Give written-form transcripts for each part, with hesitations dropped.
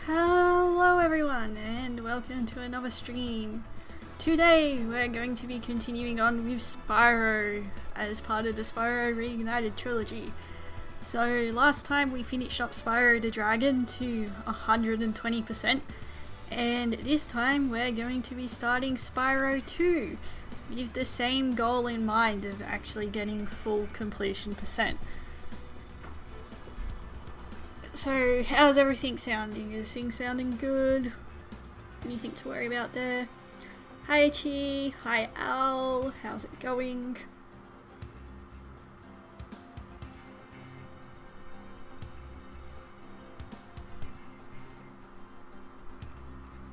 Hello everyone and welcome to another stream. Today we're going to be continuing on with Spyro as part of the Spyro Reignited Trilogy. So last time we finished up Spyro the Dragon to 120%, and this time we're going to be starting Spyro 2 with the same goal in mind of actually getting full completion percent. So, how's everything sounding? Is things sounding good? Anything to worry about there? Hi Chi, hi Al, how's it going?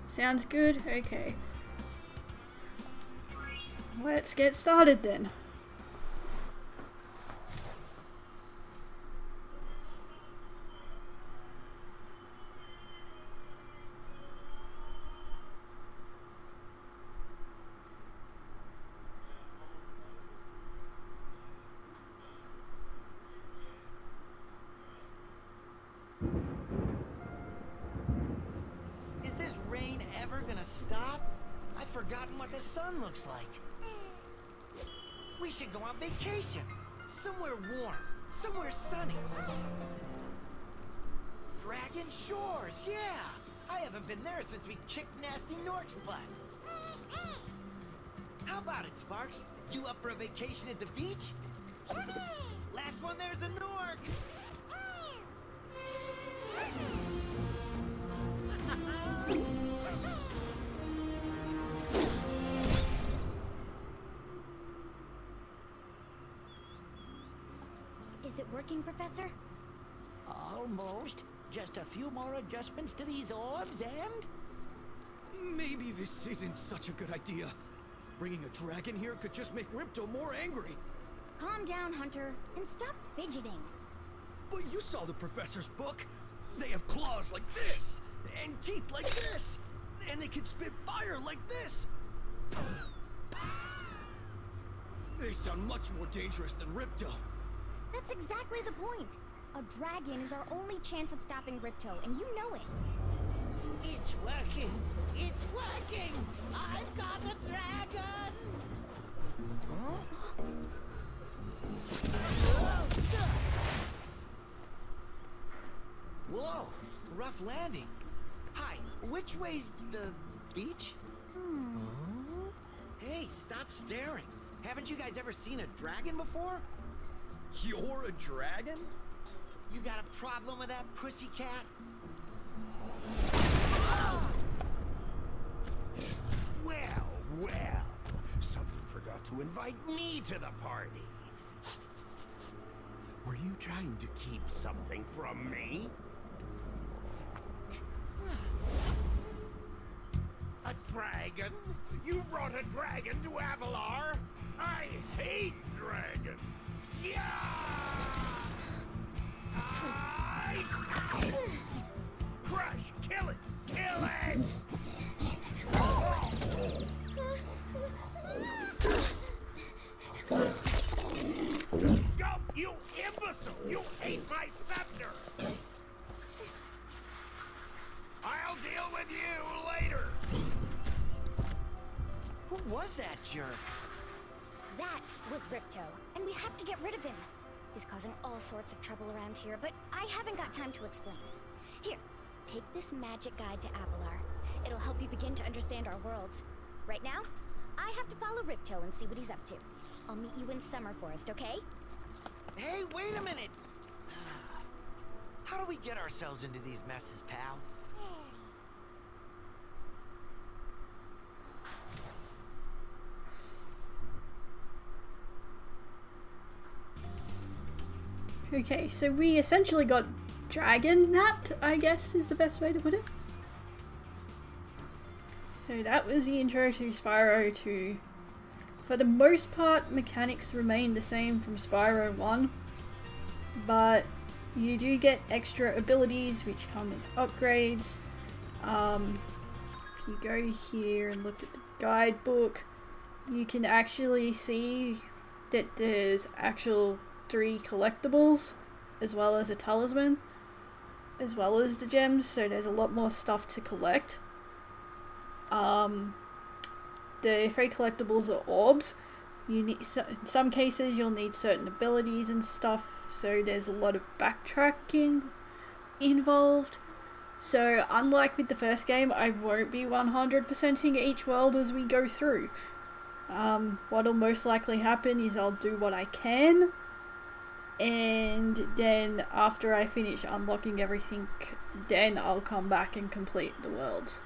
Sounds good? Okay. Let's get started then. Is this rain ever gonna stop? I've forgotten what the sun looks like. We should go on vacation. Somewhere warm. Somewhere sunny. Dragon Shores, yeah! I haven't been there since we kicked Nasty Nork's butt. How about it, Sparks? You up for a vacation at the beach? Last one there's a Nork! Is it working, Professor? Almost. Just a few more adjustments to these orbs and... Maybe this isn't such a good idea. Bringing a dragon here could just make Ripto more angry. Calm down, Hunter, and stop fidgeting. But you saw the professor's book. They have claws like this, and teeth like this, and they can spit fire like this. They sound much more dangerous than Ripto. That's exactly the point. A dragon is our only chance of stopping Ripto, and you know it. It's working! It's working! I've got a dragon! Huh? Whoa! Rough landing. Hi, which way's the beach? Hey, stop staring. Haven't you guys ever seen a dragon before? You're a dragon? You got a problem with that, pussycat? Well, well, someone forgot to invite me to the party. Were you trying to keep something from me? A dragon? You brought a dragon to Avalar? I hate dragons. Yeah! Crush! Kill it! Kill it! Go, you imbecile! You ate my scepter! I'll deal with you later! Who was that jerk? That was Ripto, and we have to get rid of him. He's causing all sorts of trouble around here, but I haven't got time to explain. Here, take this magic guide to Avalar. It'll help you begin to understand our worlds. Right now, I have to follow Ripto and see what he's up to. I'll meet you in Summer Forest, okay? Hey, wait a minute! How do we get ourselves into these messes, pal? Okay, so we essentially got dragon napped, I guess is the best way to put it. So that was the intro to Spyro 2. For the most part, mechanics remain the same from Spyro 1, but you do get extra abilities which come as upgrades. If you go here and look at the guidebook, you can actually see that there's actual 3 collectibles as well as a talisman. as well as the gems, so there's a lot more stuff to collect. The free collectibles are orbs. You need, in some cases you'll need certain abilities and stuff, so there's a lot of backtracking involved. So unlike with the first game, I won't be 100%ing each world as we go through. What'll most likely happen is I'll do what I can, and then after I finish unlocking everything, then I'll come back and complete the worlds,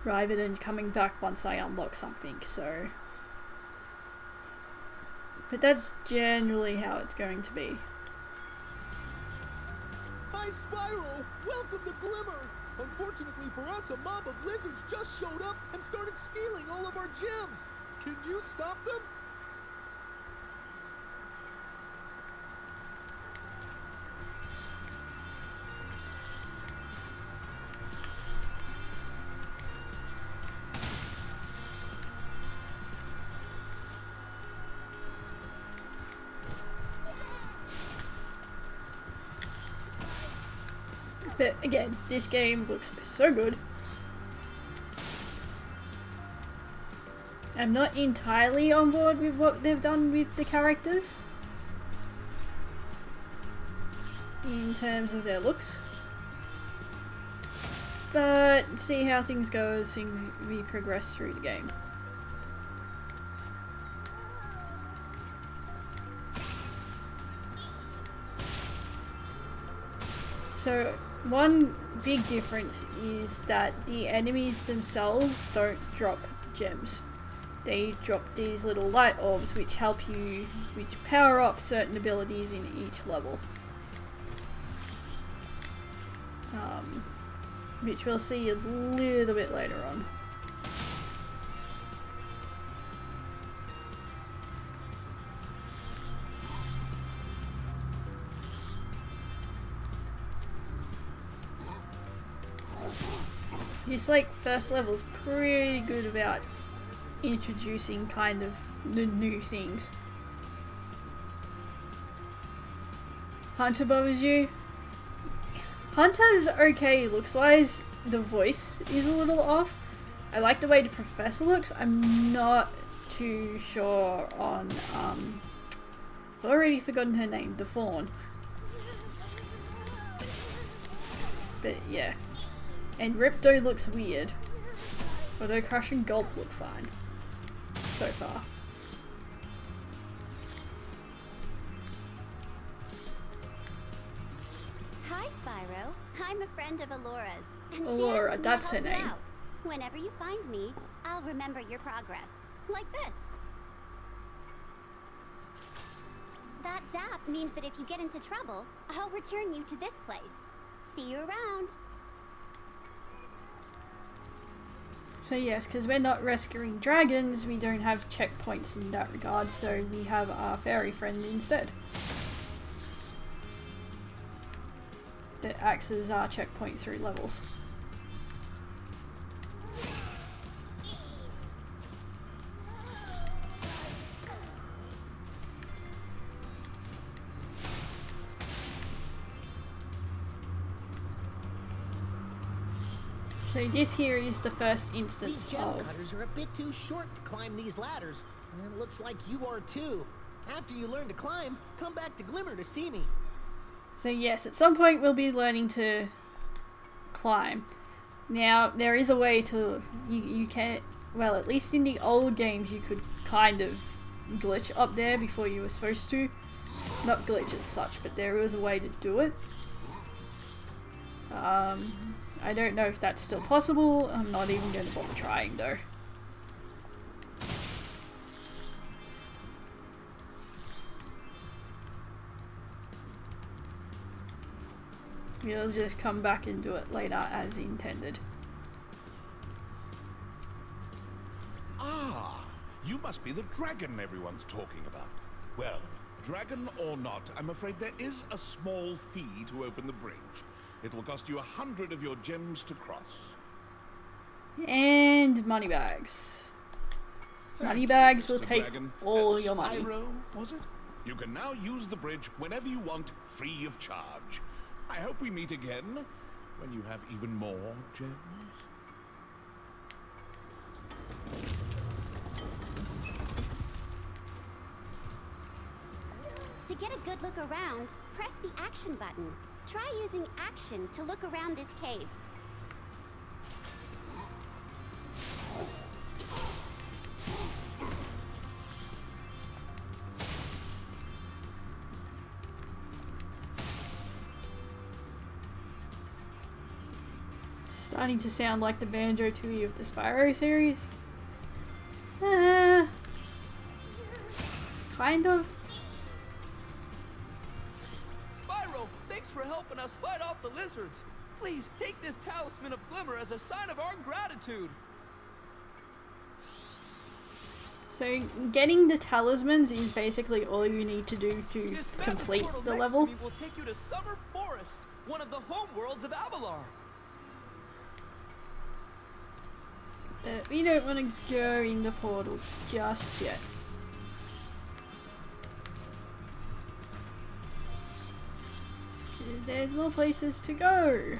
rather than coming back once I unlock something. So, but that's generally how it's going to be. Hi, Spyro! Welcome to Glimmer! Unfortunately for us, a mob of lizards just showed up and started stealing all of our gems! Can you stop them? But again, this game looks so good. I'm not entirely on board with what they've done with the characters in terms of their looks, but see how things go as we progress through the game. So one big difference is that the enemies themselves don't drop gems. They drop these little light orbs which help you, which power up certain abilities in each level. Which we'll see a little bit later on. This like first level's pretty good about introducing kind of the new things. Hunter bothers you? Hunter's okay looks wise, the voice is a little off. I like the way the professor looks. I'm not too sure on I've already forgotten her name, the fawn. But yeah. And Ripto looks weird, although Crush and Gulp look fine so far. Hi, Spyro. I'm a friend of Alora's, and Alora, she asked me that's to her help you name. out. Whenever you find me, I'll remember your progress, like this. That zap means that if you get into trouble, I'll return you to this place. See you around. So yes, because we're not rescuing dragons, we don't have checkpoints in that regard, so we have our fairy friend instead. That acts as our checkpoint through levels. So this here is the first instance These gem of... cutters are a bit too short to climb these ladders, and it looks like you are too. After you learn to climb, come back to Glimmer to see me. So yes, at some point we'll be learning to climb. Now, there is a way to... You can... Well, at least in the old games you could kind of glitch up there before you were supposed to. Not glitch as such, but there was a way to do it. I don't know if that's still possible. I'm not even going to bother trying though. We'll just come back and do it later as intended. Ah, you must be the dragon everyone's talking about. Well, dragon or not, I'm afraid there is a small fee to open the bridge. It will cost you 100 of your gems to cross. And money bags. Money bags will take all your money. Spyro, was it? You can now use the bridge whenever you want, free of charge. I hope we meet again when you have even more gems. To get a good look around, press the action button. Try using action to look around this cave. Starting to sound like the Banjo-Tooie of the Spyro series. Kind of. Spyro, thanks for helping us fight off the lizards. Please take this talisman of glimmer as a sign of our gratitude. So getting the talismans is basically all you need to do to This magic complete portal the next level. to me will take you to Summer Forest, one of the home worlds of Avalar. But we don't want to go in the portal just yet. Because there's more places to go.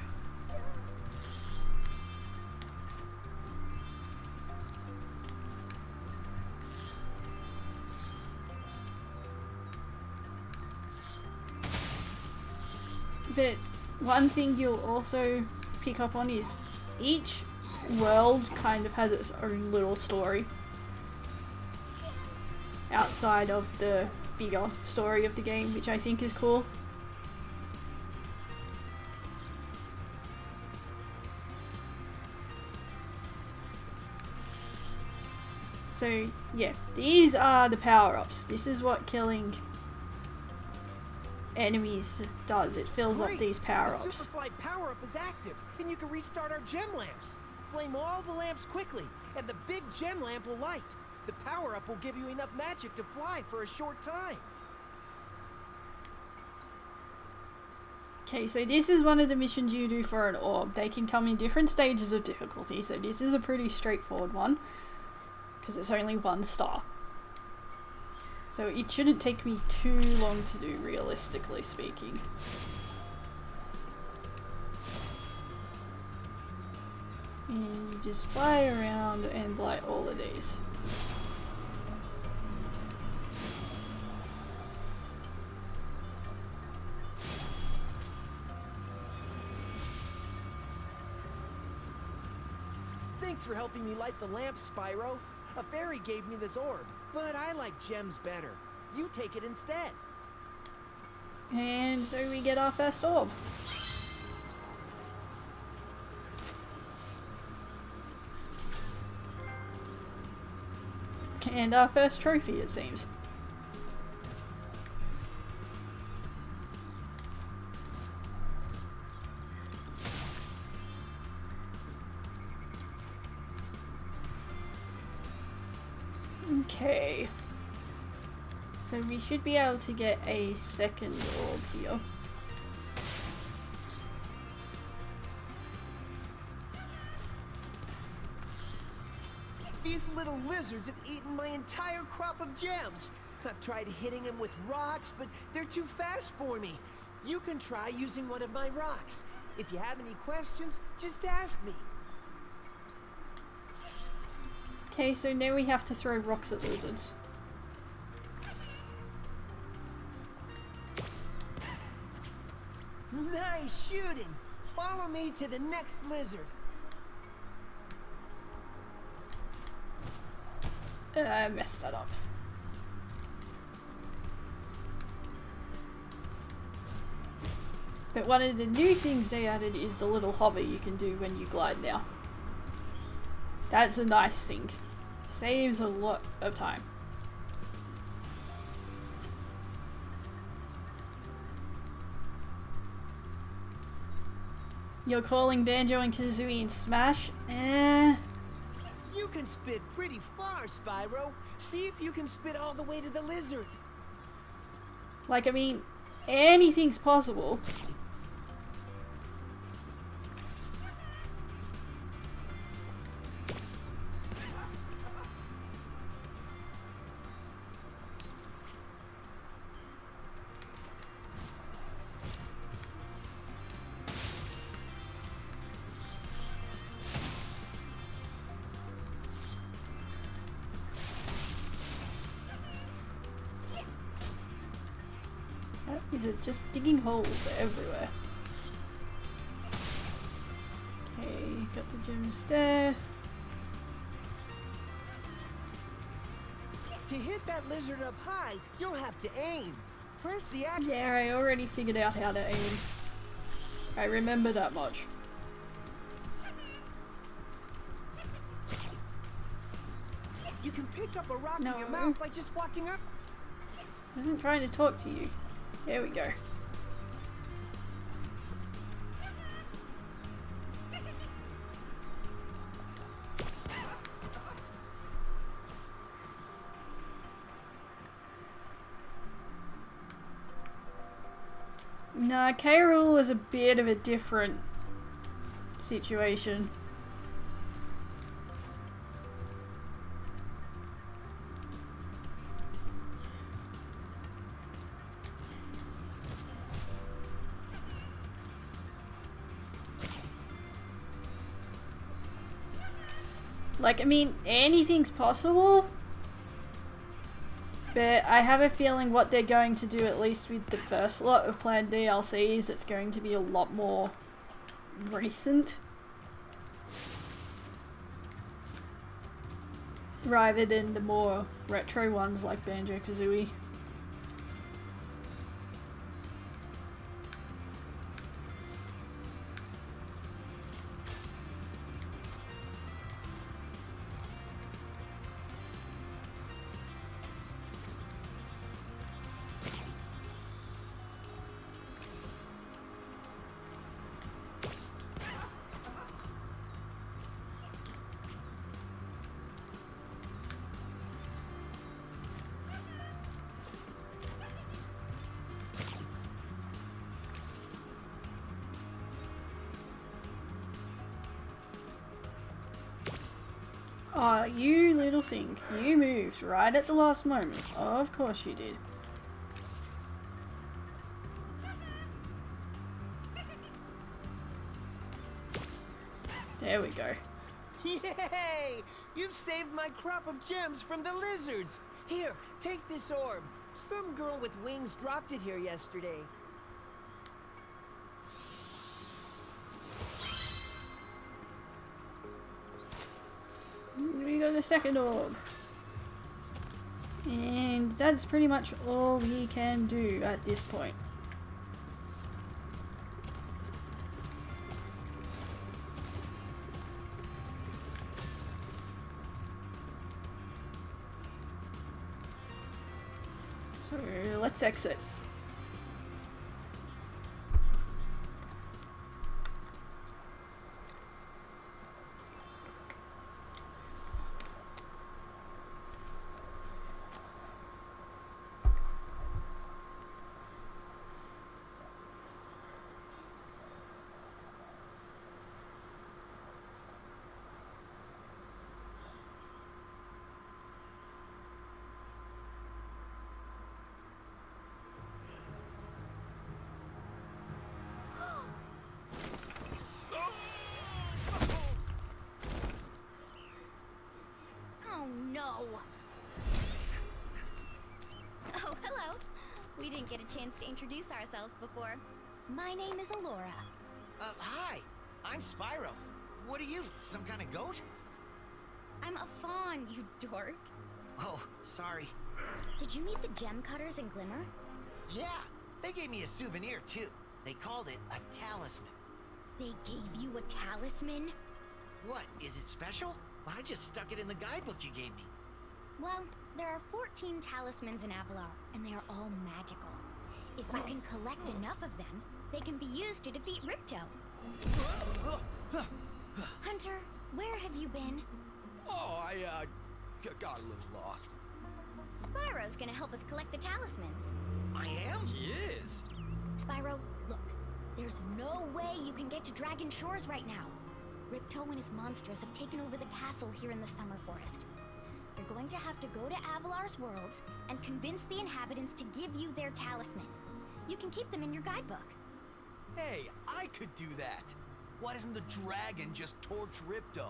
But one thing you'll also pick up on is each world kind of has its own little story outside of the bigger story of the game, which I think is cool. So yeah, these are the power-ups. This is what killing enemies does. It fills up these The power-ups. Superfly power-up is active, and you can restart our gem lamps. Flame all the lamps quickly, and the big gem lamp will light. The power-up will give you enough magic to fly for a short time. Okay, so this is one of the missions you do for an orb. They can come in different stages of difficulty, so this is a pretty straightforward one, because it's only 1 star. So it shouldn't take me too long to do, realistically speaking. And you just fly around and light all of these. Thanks for helping me light the lamp, Spyro. A fairy gave me this orb, but I like gems better. You take it instead. And so we get our first orb. And our first trophy, it seems. Okay. So we should be able to get a second orb here. These little lizards have eaten my entire crop of gems. I've tried hitting them with rocks, but they're too fast for me. You can try using one of my rocks. If you have any questions, just ask me. Okay, so now we have to throw rocks at lizards. Nice shooting. Follow me to the next lizard. I messed that up. But one of the new things they added is the little hover you can do when you glide now. That's a nice thing. Saves a lot of time. You're calling Banjo and Kazooie in Smash? You can spit pretty far, Spyro. See if you can spit all the way to the lizard. Like, I mean, anything's possible. Is it just digging holes everywhere? Okay, got the gems there. To hit that lizard up high, you'll have to aim. Press the action. Yeah, I already figured out how to aim. I remember that much. You can pick up a rock No. in your mouth by just walking up. I wasn't trying to talk to you. There we go. Nah, K-Rool was a bit of a different situation. Like, I mean, anything's possible. But I have a feeling what they're going to do, at least with the first lot of planned DLCs, it's going to be a lot more recent. Rather than the more retro ones like Banjo-Kazooie. Oh, you little thing. You moved right at the last moment. Of course you did. There we go. Yay! You've saved my crop of gems from the lizards. Here, take this orb. Some girl with wings dropped it here yesterday. We got a second orb. And that's pretty much all we can do at this point. So let's exit. Oh no! Oh, hello. We didn't get a chance to introduce ourselves before. My name is Alora. Hi. I'm Spyro. What are you, some kind of goat? I'm a fawn, you dork. Oh, sorry. Did you meet the gem cutters in Glimmer? Yeah, they gave me a souvenir, too. They called it a talisman. They gave you a talisman? What, is it special? I just stuck it in the guidebook you gave me. Well, there are 14 talismans in Avalar, and they are all magical. If you can collect enough of them, they can be used to defeat Ripto. Hunter, where have you been? Oh, I got a little lost. Spyro's gonna help us collect the talismans. I am? He is. Spyro, look. There's no way you can get to Dragon Shores right now. Ripto and his monsters have taken over the castle here in the Summer Forest. You're going to have to go to Avalar's worlds and convince the inhabitants to give you their talisman. You can keep them in your guidebook. Hey, I could do that. Why doesn't the dragon just torch Ripto?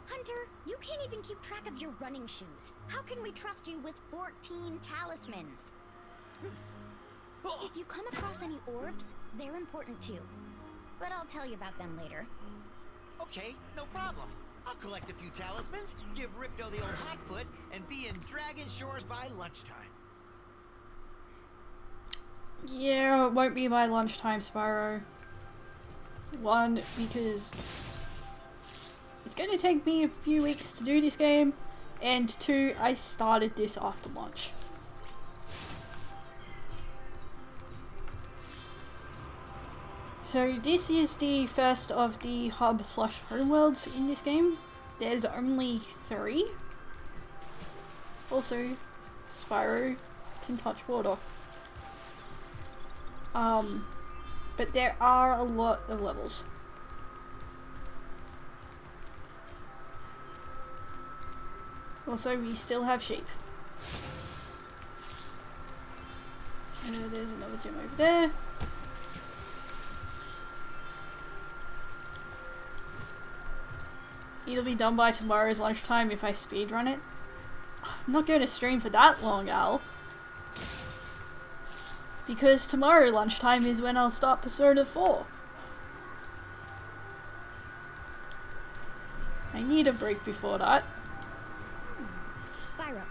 Hunter, you can't even keep track of your running shoes. How can we trust you with 14 talismans? If you come across any orbs, they're important too. But I'll tell you about them later. Okay, no problem. I'll collect a few talismans, give Ripto the old hot foot, and be in Dragon Shores by lunchtime. Yeah, it won't be by lunchtime, Spyro. One, because it's going to take me a few weeks to do this game, and two, I started this after lunch. So this is the first of the hub/homeworlds in this game. There's only 3. Also, Spyro can touch water. But there are a lot of levels. Also, we still have sheep. There's another gym over there. It'll be done by tomorrow's lunchtime if I speedrun it. I'm not going to stream for that long, Al. Because tomorrow lunchtime is when I'll start Persona 4. I need a break before that. Spyro,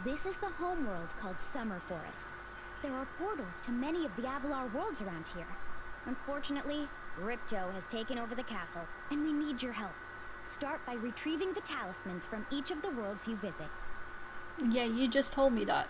this is the homeworld called Summer Forest. There are portals to many of the Avalar worlds around here. Unfortunately, Ripto has taken over the castle, and we need your help. Start by retrieving the talismans from each of the worlds you visit. Yeah, you just told me that.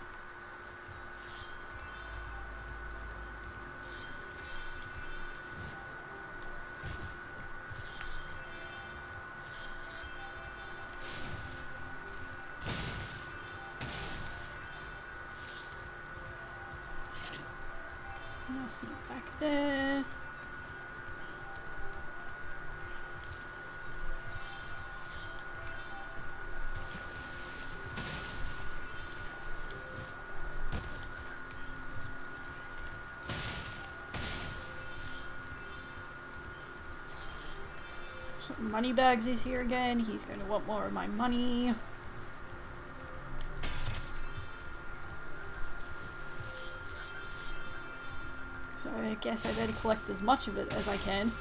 I'll see you back there. So Moneybags is here again. He's going to want more of my money. So I guess I better collect as much of it as I can.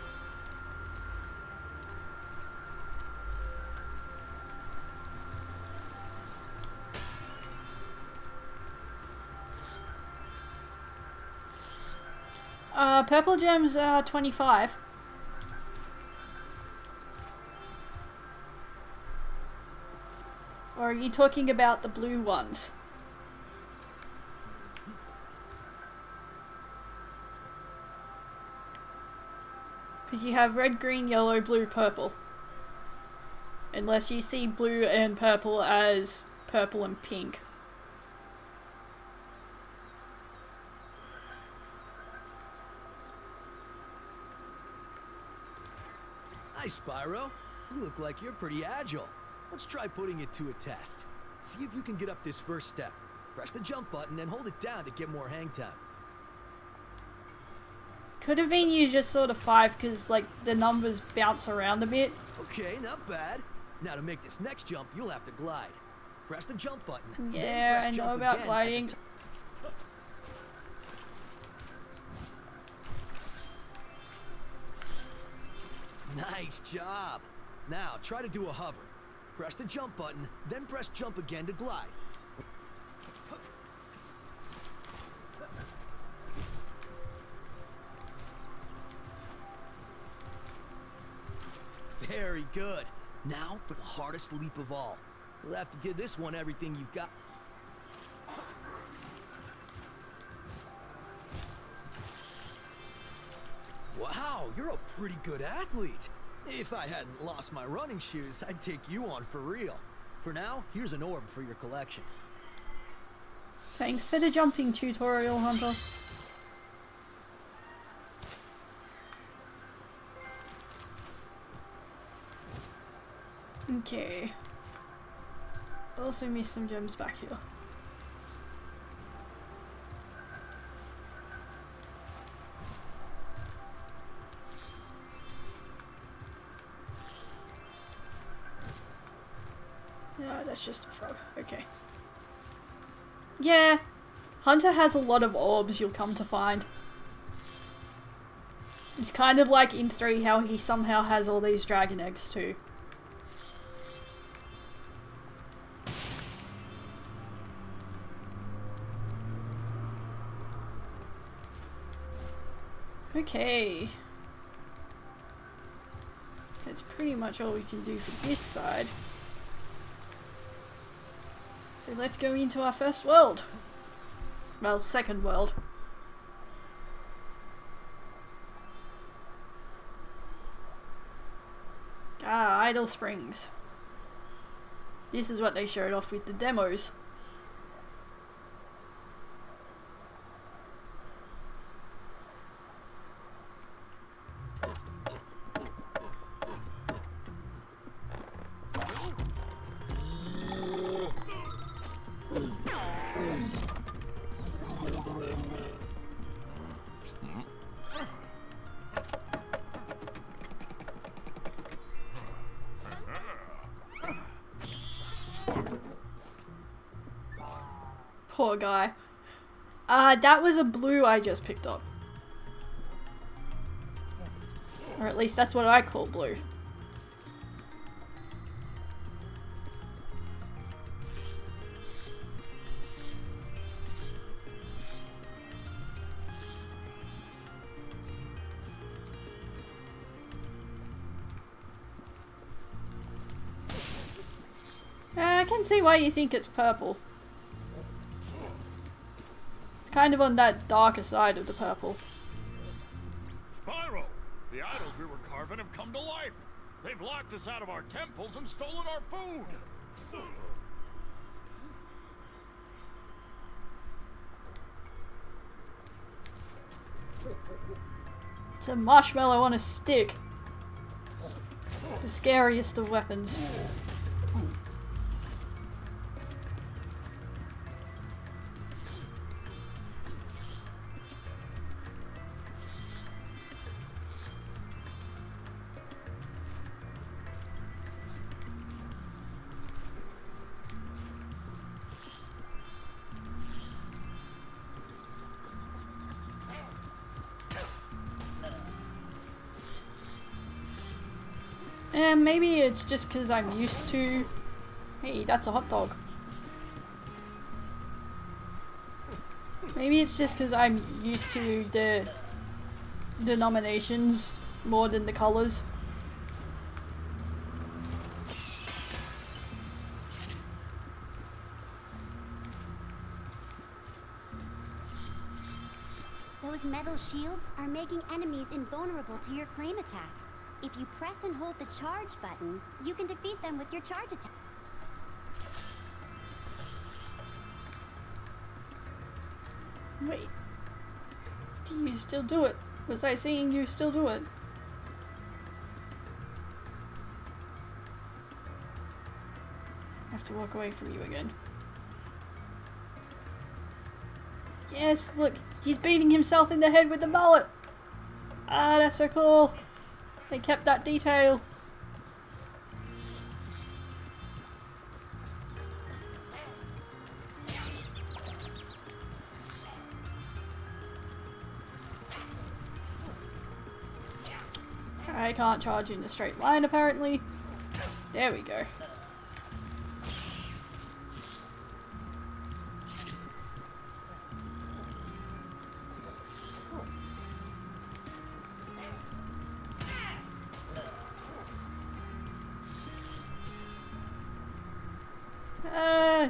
Purple gems are 25. Or are you talking about the blue ones? Because you have red, green, yellow, blue, purple. Unless you see blue and purple as purple and pink. Hi, Spyro. You look like you're pretty agile. Let's try putting it to a test. See if you can get up this first step. Press the jump button and hold it down to get more hang time. Could have been you just sort of 5 because like the numbers bounce around a bit. Okay, not bad. Now to make this next jump, you'll have to glide. Press the jump button. Yeah, then press I know jump about again gliding. Nice job. Now try to do a hover. Press the jump button, then press jump again to glide. Very good. Now for the hardest leap of all. You'll have to give this one everything you've got. Wow, you're a pretty good athlete. If I hadn't lost my running shoes, I'd take you on for real. For now, here's an orb for your collection. Thanks for the jumping tutorial, Hunter. Okay. Also missed some gems back here. Yeah, that's just a frog. Okay. Yeah, Hunter has a lot of orbs, you'll come to find. It's kind of like in 3 how he somehow has all these dragon eggs too. Okay. That's pretty much all we can do for this side. So let's go into our first world. Well, second world. Ah, Idle Springs. This is what they showed off with the demos. Poor guy. That was a blue I just picked up. Or at least that's what I call blue. I can see why you think it's purple. Kind of on that darker side of the purple. Spyro! The idols we were carving have come to life! They've locked us out of our temples and stolen our food! It's a marshmallow on a stick. The scariest of weapons. And maybe it's just because I'm used to... Hey, that's a hot dog. Maybe it's just because I'm used to the denominations more than the colours. Those metal shields are making enemies invulnerable to your flame attack. If you press and hold the charge button, you can defeat them with your charge attack. Wait. Do you still do it? Was I seeing you still do it? I have to walk away from you again. Yes, look, he's beating himself in the head with the mallet. Ah, that's so cool. They kept that detail. I can't charge in a straight line apparently. There we go.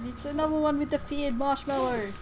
It's another one with the feared marshmallow.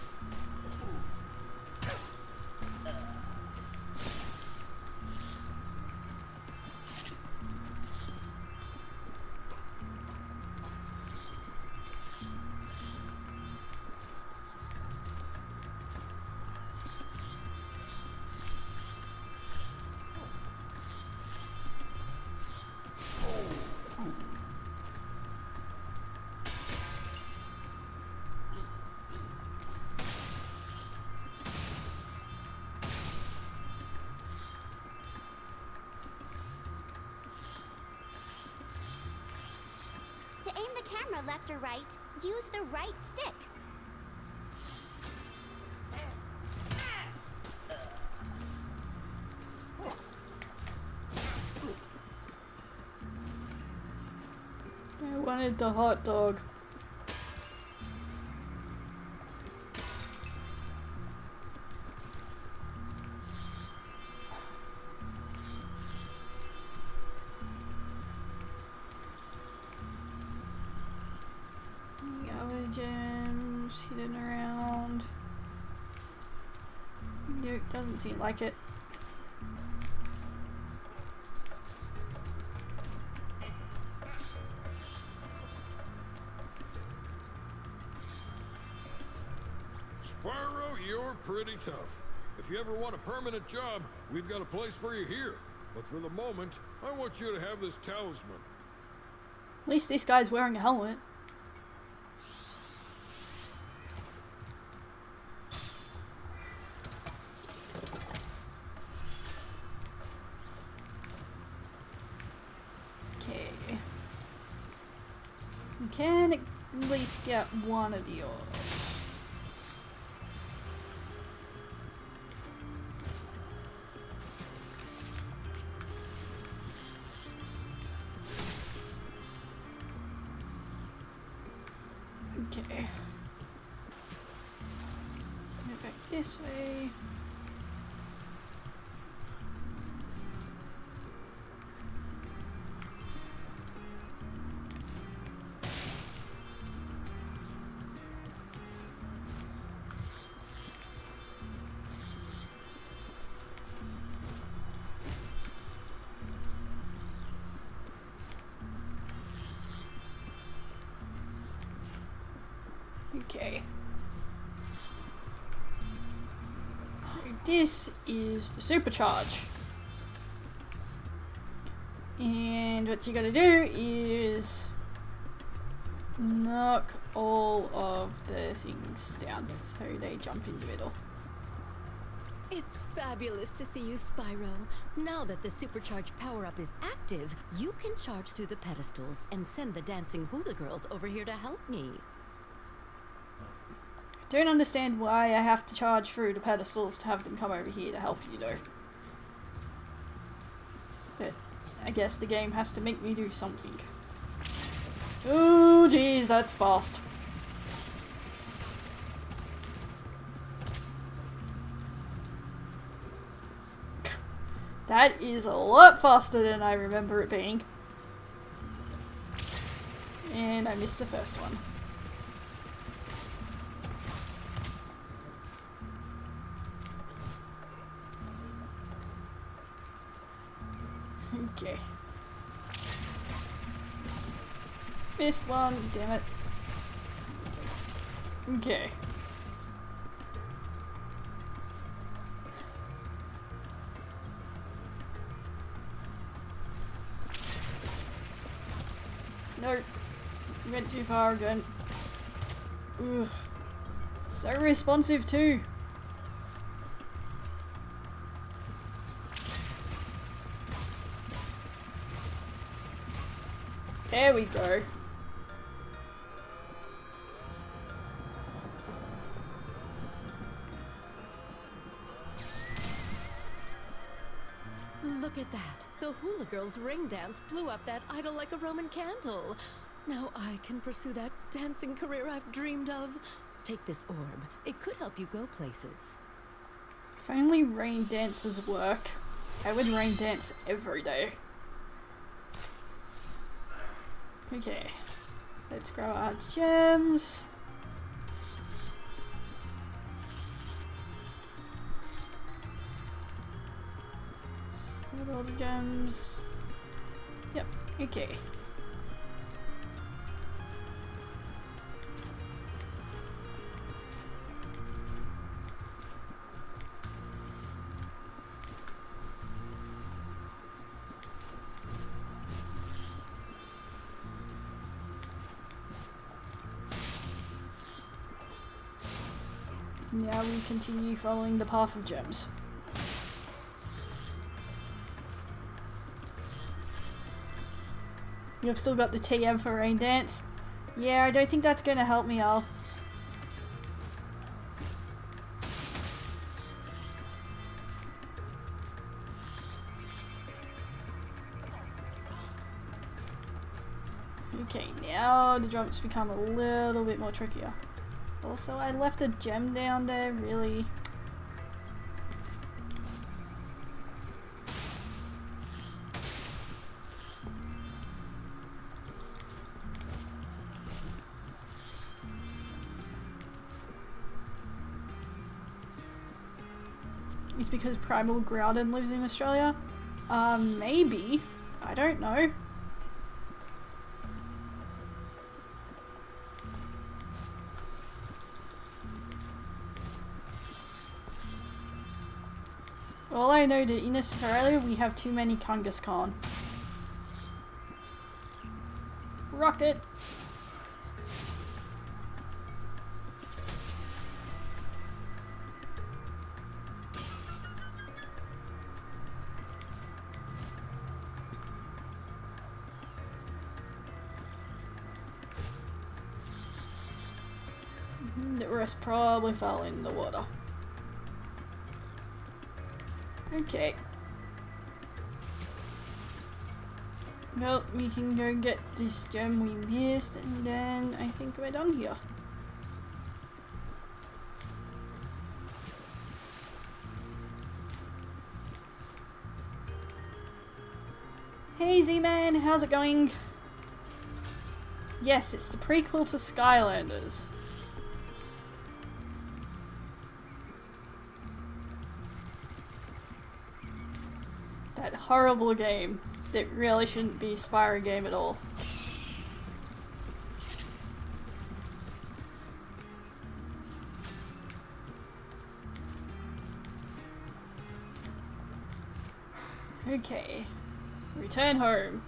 Camera left or right, use the right stick. wanted the hot dog. Any other gems hidden around? Nope, doesn't seem like it. Spyro, you're pretty tough. If you ever want a permanent job, we've got a place for you here. But for the moment, I want you to have this talisman. At least this guy's wearing a helmet. Okay. We can at least get one of the orbs. Okay. Go back this way. Okay. So this is the supercharge. And what you gotta do is knock all of the things down so they jump in the middle. It's fabulous to see you, Spyro. Now that the supercharged power-up is active, you can charge through the pedestals and send the dancing hula girls over here to help me. Don't understand why I have to charge through the pedestals to have them come over here to help you though. But I guess the game has to make me do something. Oh geez, that's fast. That is a lot faster than I remember it being. And I missed the first one. Okay. Missed one, damn it. Okay. Nope. You went too far again. Ugh. So responsive too. There we go. Look at that. The hula girls' ring dance blew up that idol like a Roman candle. Now I can pursue that dancing career I've dreamed of. Take this orb. It could help you go places. If only rain dances worked, I would rain dance every day. Okay, let's grow our gems. Start all the gems. Yep, okay. Now we continue following the path of gems. You've still got the TM for rain dance? Yeah, I don't think that's gonna help me, Al. Okay, now the jumps become a little bit more trickier. Also, I left a gem down there, really. It's because Primal Groudon lives in Australia? Maybe. I don't know. All I know that in Australia we have too many Kangaskhan. Rocket! The rest probably fell in the water. Okay. Well, we can go get this gem we missed, and then I think we're done here. Hey Z-Man, how's it going? Yes, it's the prequel to Skylanders. That horrible game that really shouldn't be a Spyro game at all. Okay, return home.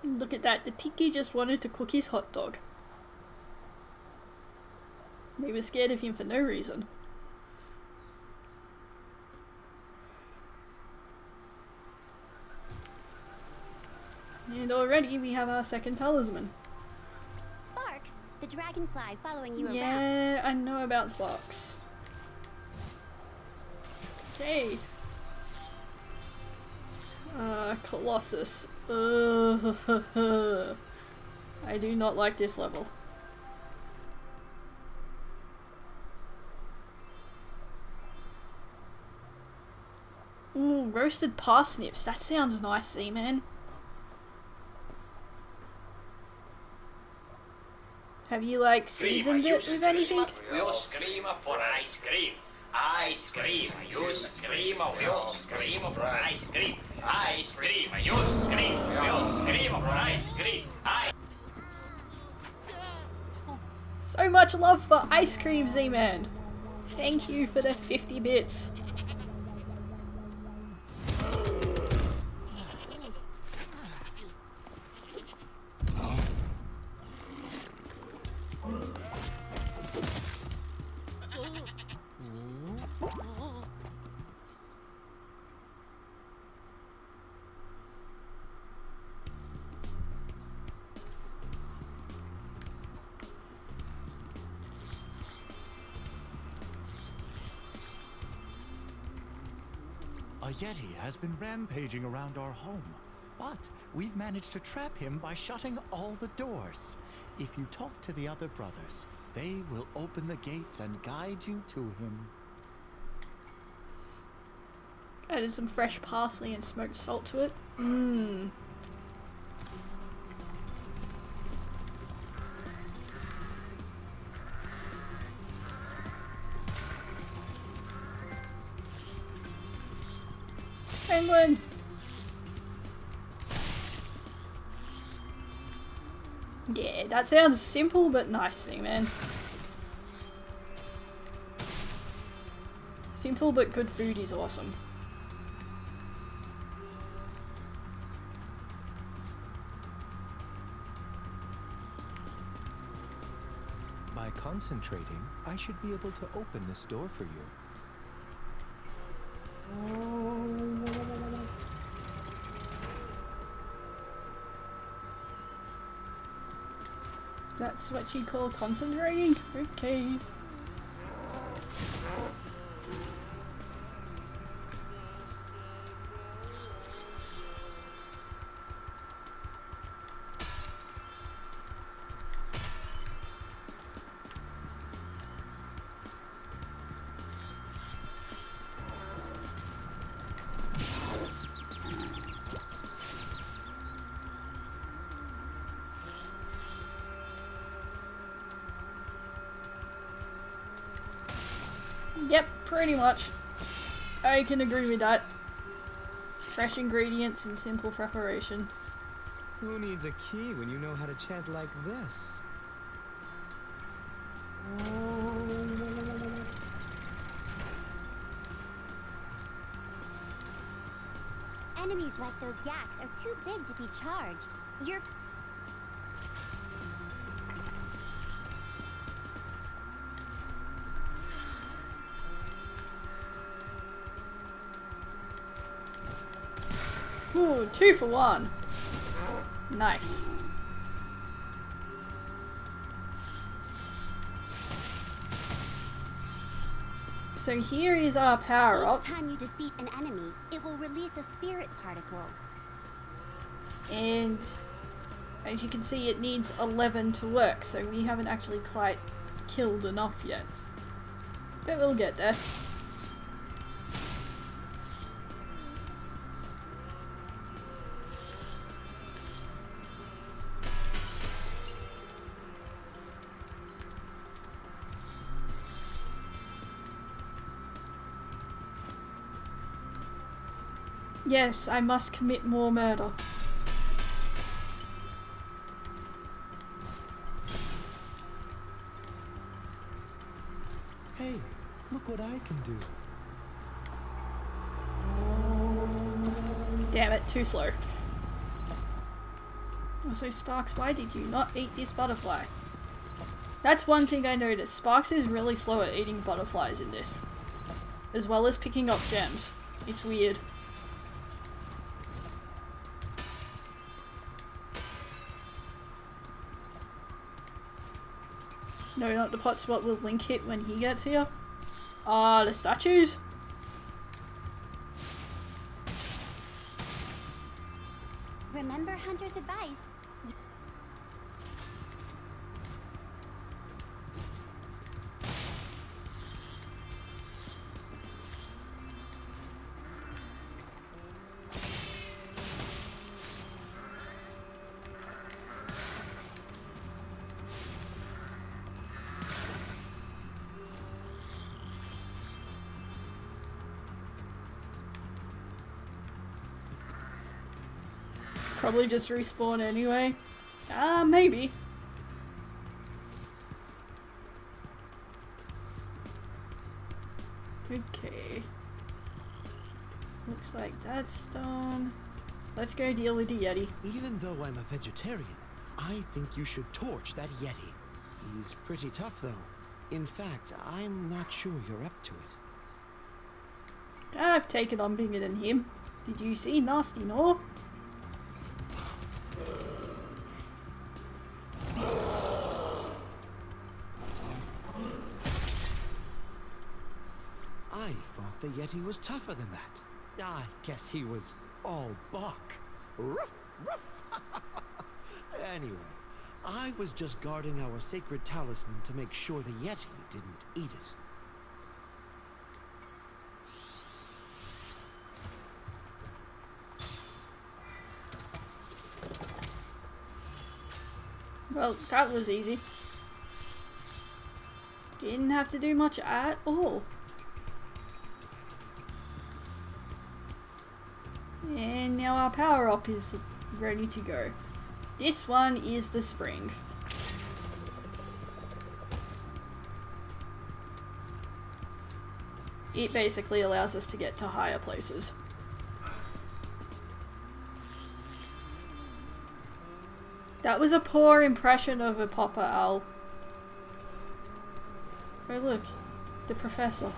Look at that, the Tiki just wanted to cook his hot dog. They were scared of him for no reason. And already we have our second talisman. Sparks, the dragonfly following you around. Yeah, I know about Sparks. Okay. Colossus. I do not like this level. Ooh, roasted parsnips. That sounds nice, Z-Man. Have you, like, seasoned it with anything? You scream for ice cream. Ice cream. You scream. You scream for ice cream. Ice cream. You scream. You scream for ice cream. So much love for ice cream, Z-Man. Thank you for the 50 bits. A Yeti has been rampaging around our home, but we've managed to trap him by shutting all the doors. If you talk to the other brothers, they will open the gates and guide you to him. Added some fresh parsley and smoked salt to it. Mmm. Penguin! Yeah, that sounds simple but nice, man. Simple but good food is awesome. concentrating, I should be able to open this door for you. That's what you call concentrating? Okay. Yep, pretty much. I can agree with that. Fresh ingredients and simple preparation. Who needs a key when you know how to chant like this? Enemies like those yaks are too big to be charged. You're... Ooh, 2 for 1. Nice. So here is our power up. Each time you defeat an enemy, it will release a spirit particle. And as you can see, it needs 11 to work, so we haven't actually quite killed enough yet. But we'll get there. Yes, I must commit more murder. Hey, look what I can do. Damn it, too slow. Also, Sparks, why did you not eat this butterfly? That's one thing I noticed. Sparks is really slow at eating butterflies in this. As well as picking up gems. It's weird. No, not the pot spot will Link hit when he gets here. Ah, the statues. Remember Hunter's advice. Probably just respawn anyway. Maybe. Okay. Looks like that's done. Let's go deal with the Yeti. Even though I'm a vegetarian, I think you should torch that Yeti. He's pretty tough, though. In fact, I'm not sure you're up to it. I've taken on bigger than him. Did you see Nasty Nor? I thought the Yeti was tougher than that. I guess he was all bark. Ruff, ruff. Anyway, I was just guarding our sacred talisman to make sure the Yeti didn't eat it. Well, that was easy. Didn't have to do much at all. And now our power up is ready to go. This one is the spring. It basically allows us to get to higher places. That was a poor impression of a Papa Owl. Oh look, the professor.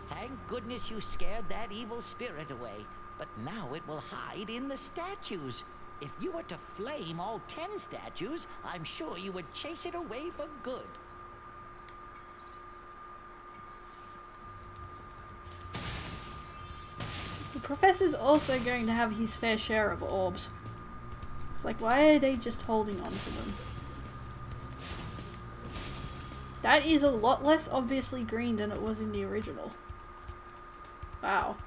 Thank goodness you scared that evil spirit away, but now it will hide in the statues. If you were to flame all 10 statues, I'm sure you would chase it away for good. The professor's also going to have his fair share of orbs. It's like, why are they just holding on to them? That is a lot less obviously green than it was in the original. Wow.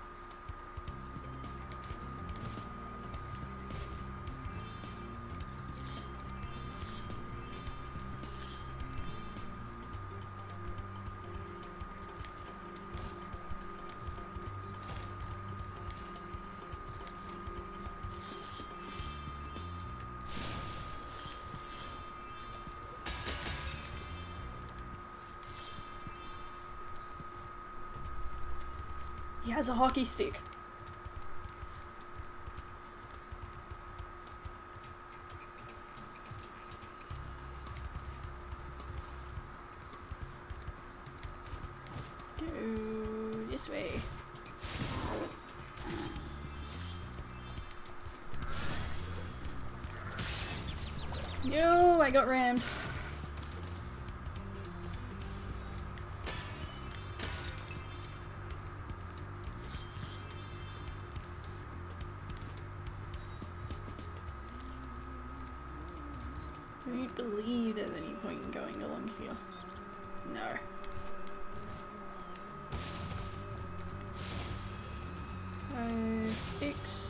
He has a hockey stick. Go this way. No, I got rammed. I don't believe there's any point in going along here. No. Six.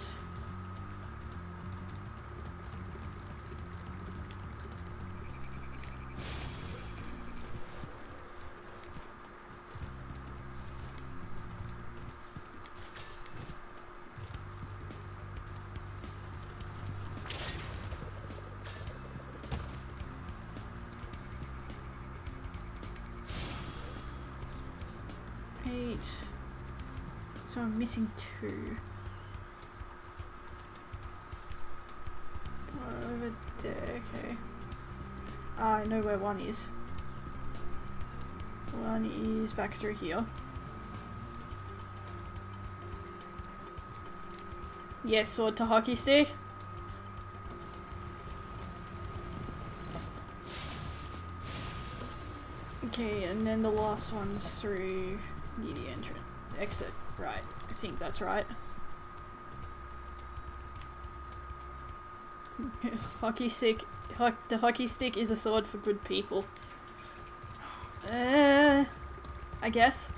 Eight. So I'm missing 2. Over there, okay. Ah, I know where 1 is. 1 is back through here. Yes, sword to hockey stick. Okay, and then the last one's through near the entrance. Exit. Right. I think that's right. Hockey stick. The hockey stick is a sword for good people. I guess.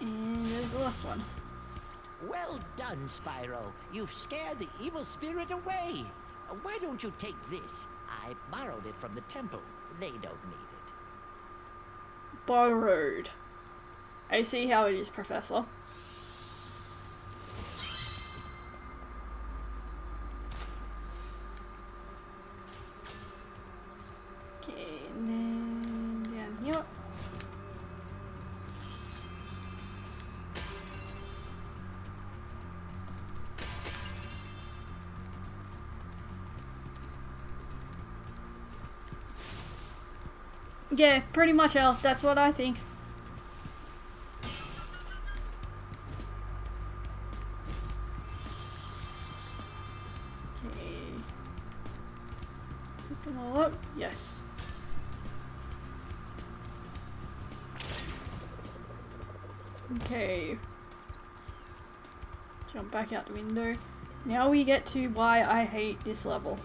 And there's the last one. Well done, Spyro. You've scared the evil spirit away. Why don't you take this? I borrowed it from the temple. They don't need it. Borrowed. I see how it is, Professor. Okay, and then down here. Yeah, pretty much, Elf. That's what I think. Okay. Pick them all up. Yes. Okay. Jump back out the window. Now we get to why I hate this level.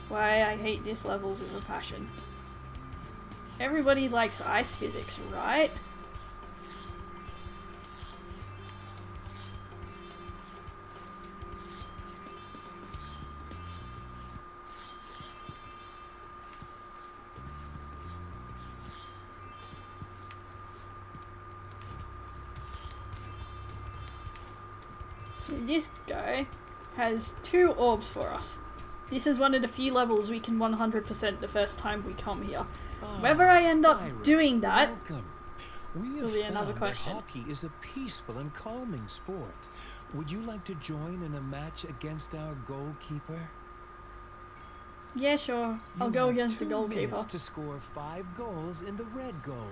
Why I hate this level with a passion. Everybody likes ice physics, right? So this guy has 2 orbs for us. This is one of the few levels we can 100% the first time we come here. Whether I end up doing that will be another question. Hockey is a peaceful and calming sport. Would you like to join in a match against our goalkeeper? Yeah, sure. I'll go against the 2 goalkeeper. minutes to score 5 goals in the red goal.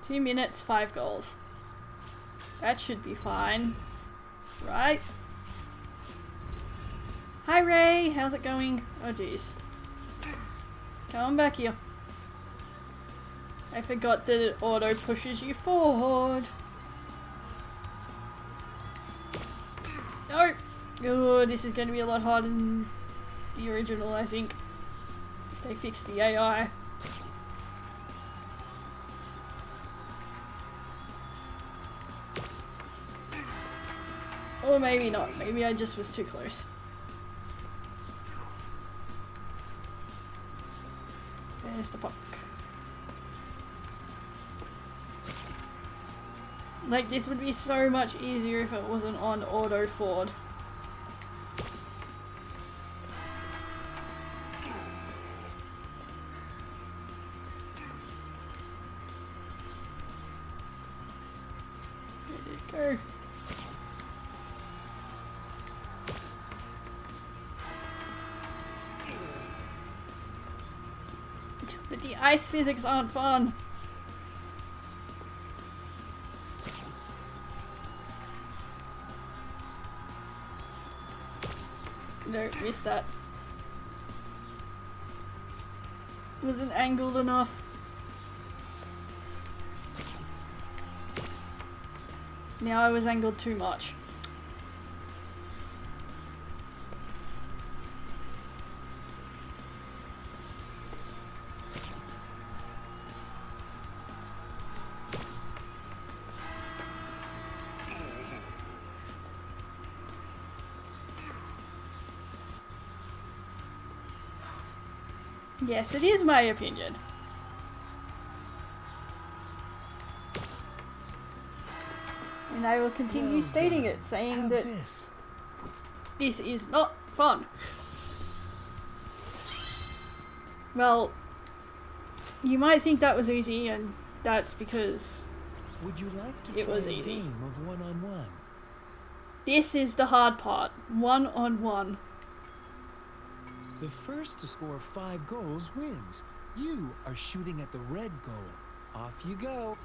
2 minutes, 5 goals. That should be fine. Right? Hi Ray, how's it going? Oh jeez. Come on back here. I forgot that it auto pushes you forward. No! Oh, this is going to be a lot harder than the original, I think. If they fix the AI. Or maybe not. Maybe I just was too close. There's the puck. Like, this would be so much easier if it wasn't on auto forward. Where did it go? But the ice physics aren't fun. No, missed that. Wasn't angled enough. Now I was angled too much. Yes, it is my opinion. And I will continue stating it, saying that this is not fun. Well, you might think that was easy, and that's because Would you like to it try was a easy. game of one-on-one? This is the hard part. One-on-one. The first to score 5 goals wins. You are shooting at the red goal. Off you go.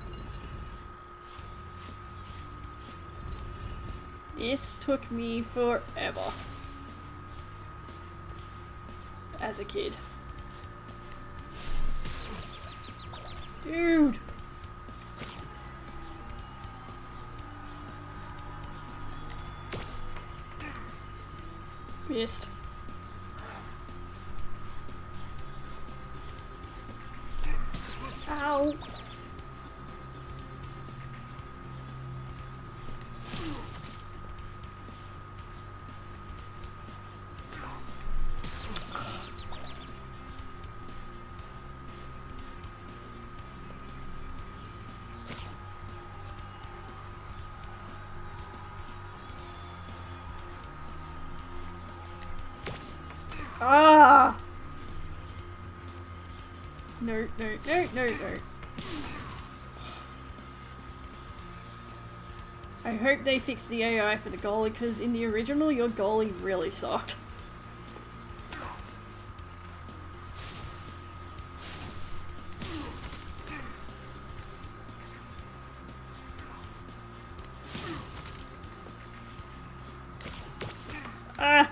This took me forever. As a kid. Dude! Missed. Ow! Ah! No, no, no, no, no. I hope they fix the AI for the goalie, because in the original, your goalie really sucked. Ah!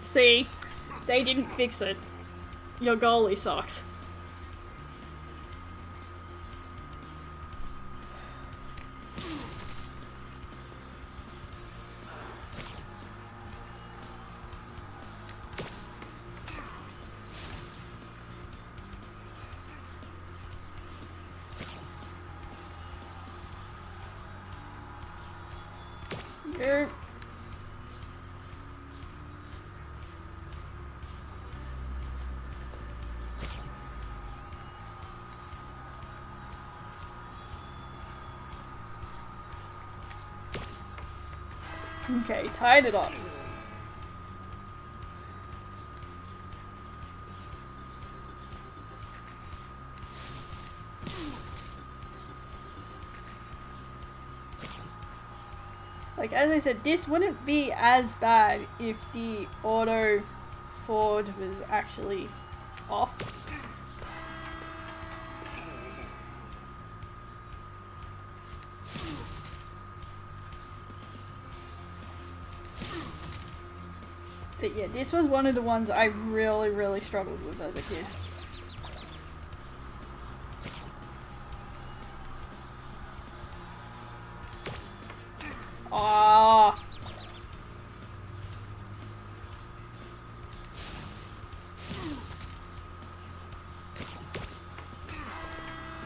See, they didn't fix it. Your goalie sucks. Nope. Okay, tied it up. Like, as I said, this wouldn't be as bad if the auto forward was actually off. But yeah, this was one of the ones I really struggled with as a kid. Ah.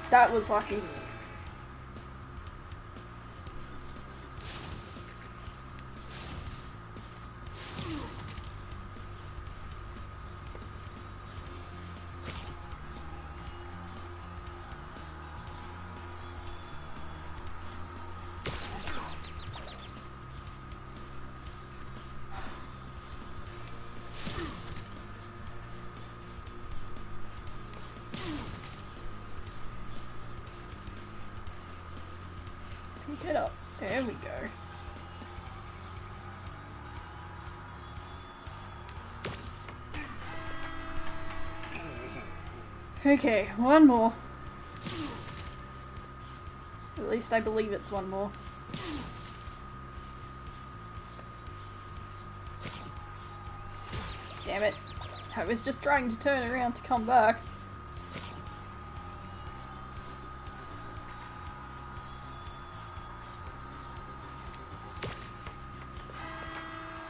That was lucky. Pick it up. There we go. Okay, one more. At least I believe it's one more. Damn it. I was just trying to turn around to come back.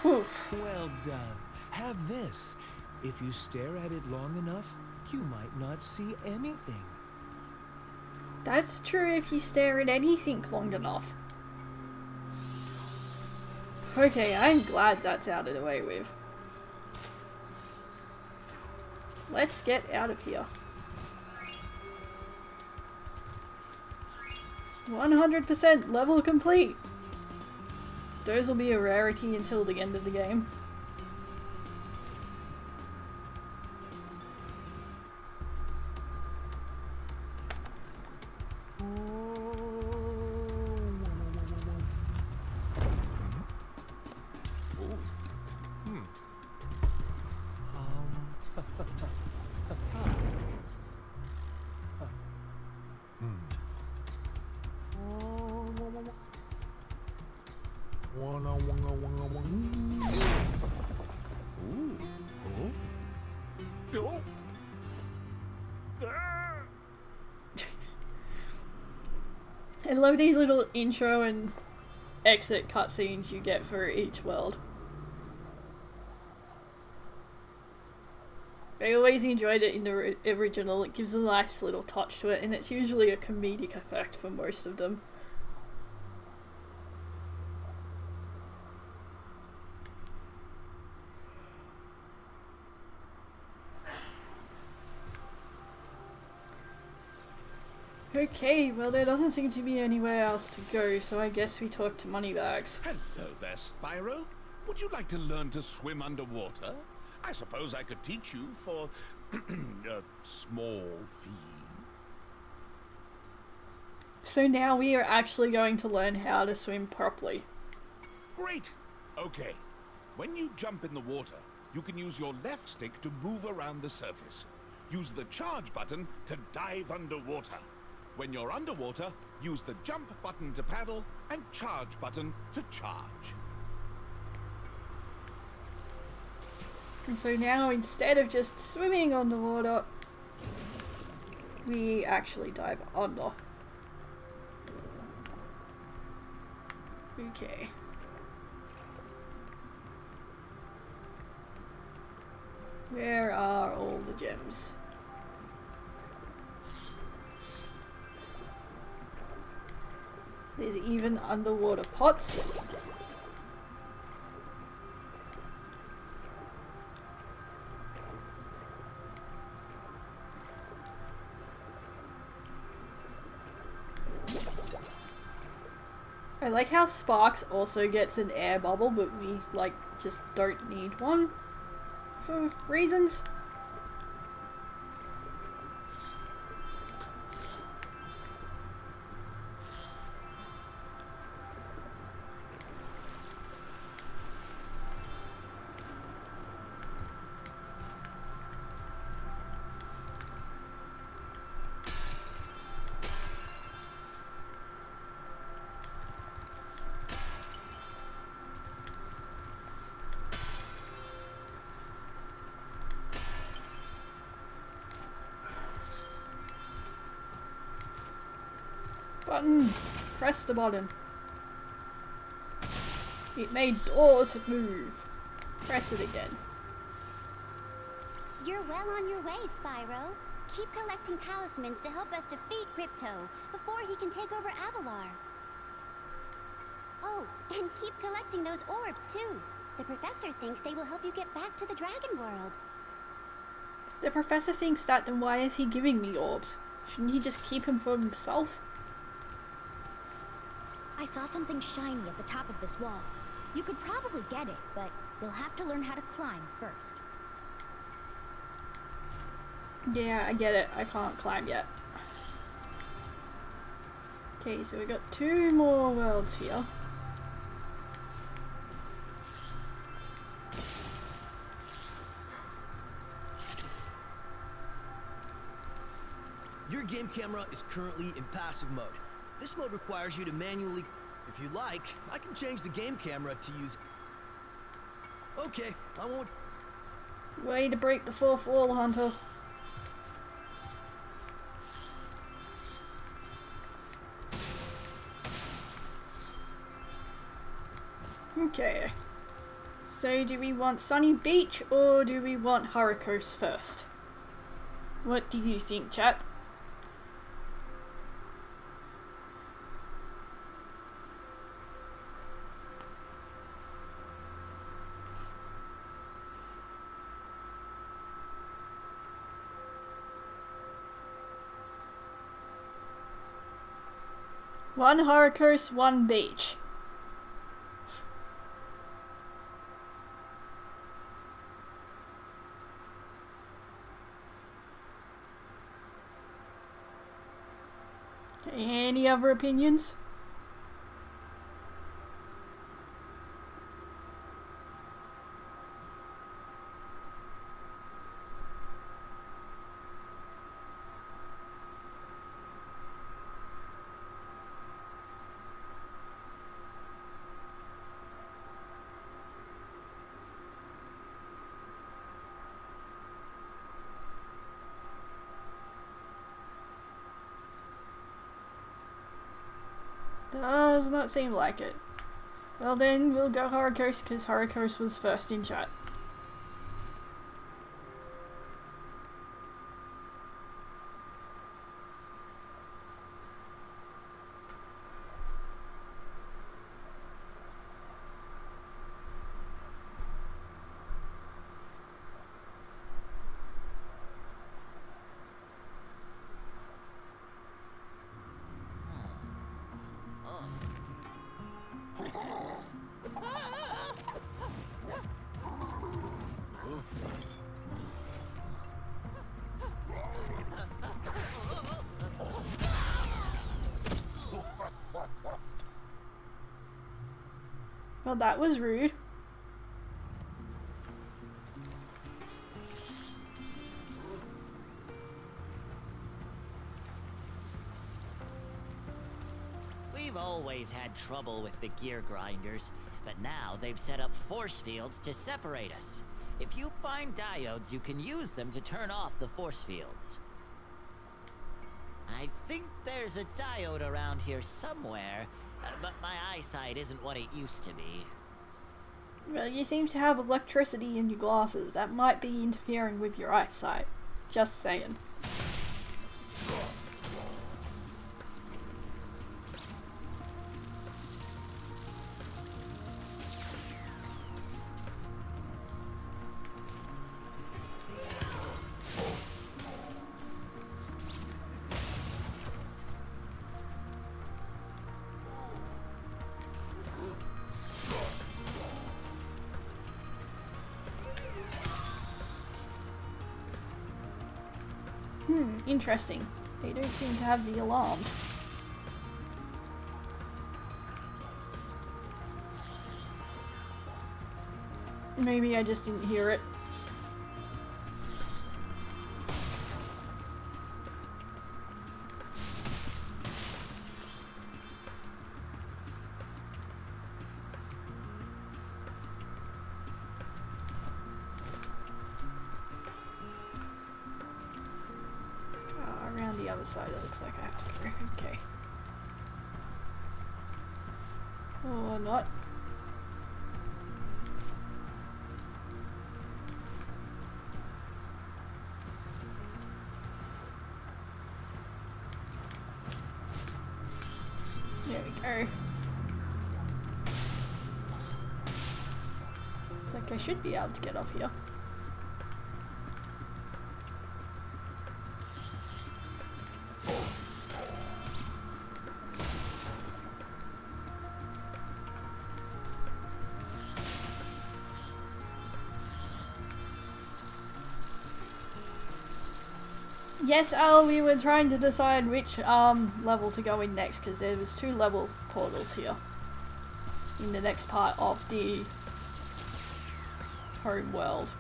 Whew. Well done. Have this. If you stare at it long enough, you might not see anything. That's true if you stare at anything long enough. Okay, I'm glad that's out of the way with. Let's get out of here. 100% level complete. Those will be a rarity until the end of the game. I love these little intro and exit cutscenes you get for each world. I always enjoyed it in the original. It gives a nice little touch to it, and it's usually a comedic effect for most of them. Okay, well there doesn't seem to be anywhere else to go, so I guess we talk to Moneybags. Hello there, Spyro. Would you like to learn to swim underwater? I suppose I could teach you for a small fee. So now we are actually going to learn how to swim properly. Great! Okay. When you jump in the water, you can use your left stick to move around the surface. Use the charge button to dive underwater. When you're underwater, use the jump button to paddle and charge button to charge. And so now, instead of just swimming on the water, we actually dive under. Okay. Where are all the gems? There's even underwater pots. I like how Sparks also gets an air bubble, but we, like, just don't need one for reasons. Button! Press the button. It made doors move. Press it again. You're well on your way, Spyro. Keep collecting talismans to help us defeat Ripto before he can take over Avalar. Oh, and keep collecting those orbs too. The professor thinks they will help you get back to the Dragon World. If the professor thinks that, then why is he giving me orbs? Shouldn't he just keep him for himself? I saw something shiny at the top of this wall. You could probably get it, but you'll have to learn how to climb first. Yeah, I get it. I can't climb yet. Okay, so we got 2 more worlds here. Your game camera is currently in passive mode. This mode requires you to manually... If you like, I can change the game camera to use... Okay, I won't... Way to break the 4th wall, Hunter. Okay. So do we want Sunny Beach or do we want Harikos first? What do you think, chat? One Harikos, one beach. Any other opinions? Does not seem like it. Well then, we'll go Harikos because Harikos was first in chat. Well, that was rude. We've always had trouble with the gear grinders, but now they've set up force fields to separate us. If you find diodes, you can use them to turn off the force fields. I think there's a diode around here somewhere, but my eyesight isn't what it used to be. Well, you seem to have electricity in your glasses. That might be interfering with your eyesight. Just saying. Interesting. They don't seem to have the alarms. Maybe I just didn't hear it. Around the other side, it looks like I have to go. Okay. Or not. There we go. Looks like I should be able to get up here. Yes, Al, we were trying to decide which level to go in next because there was 2 level portals here in the next part of the home world.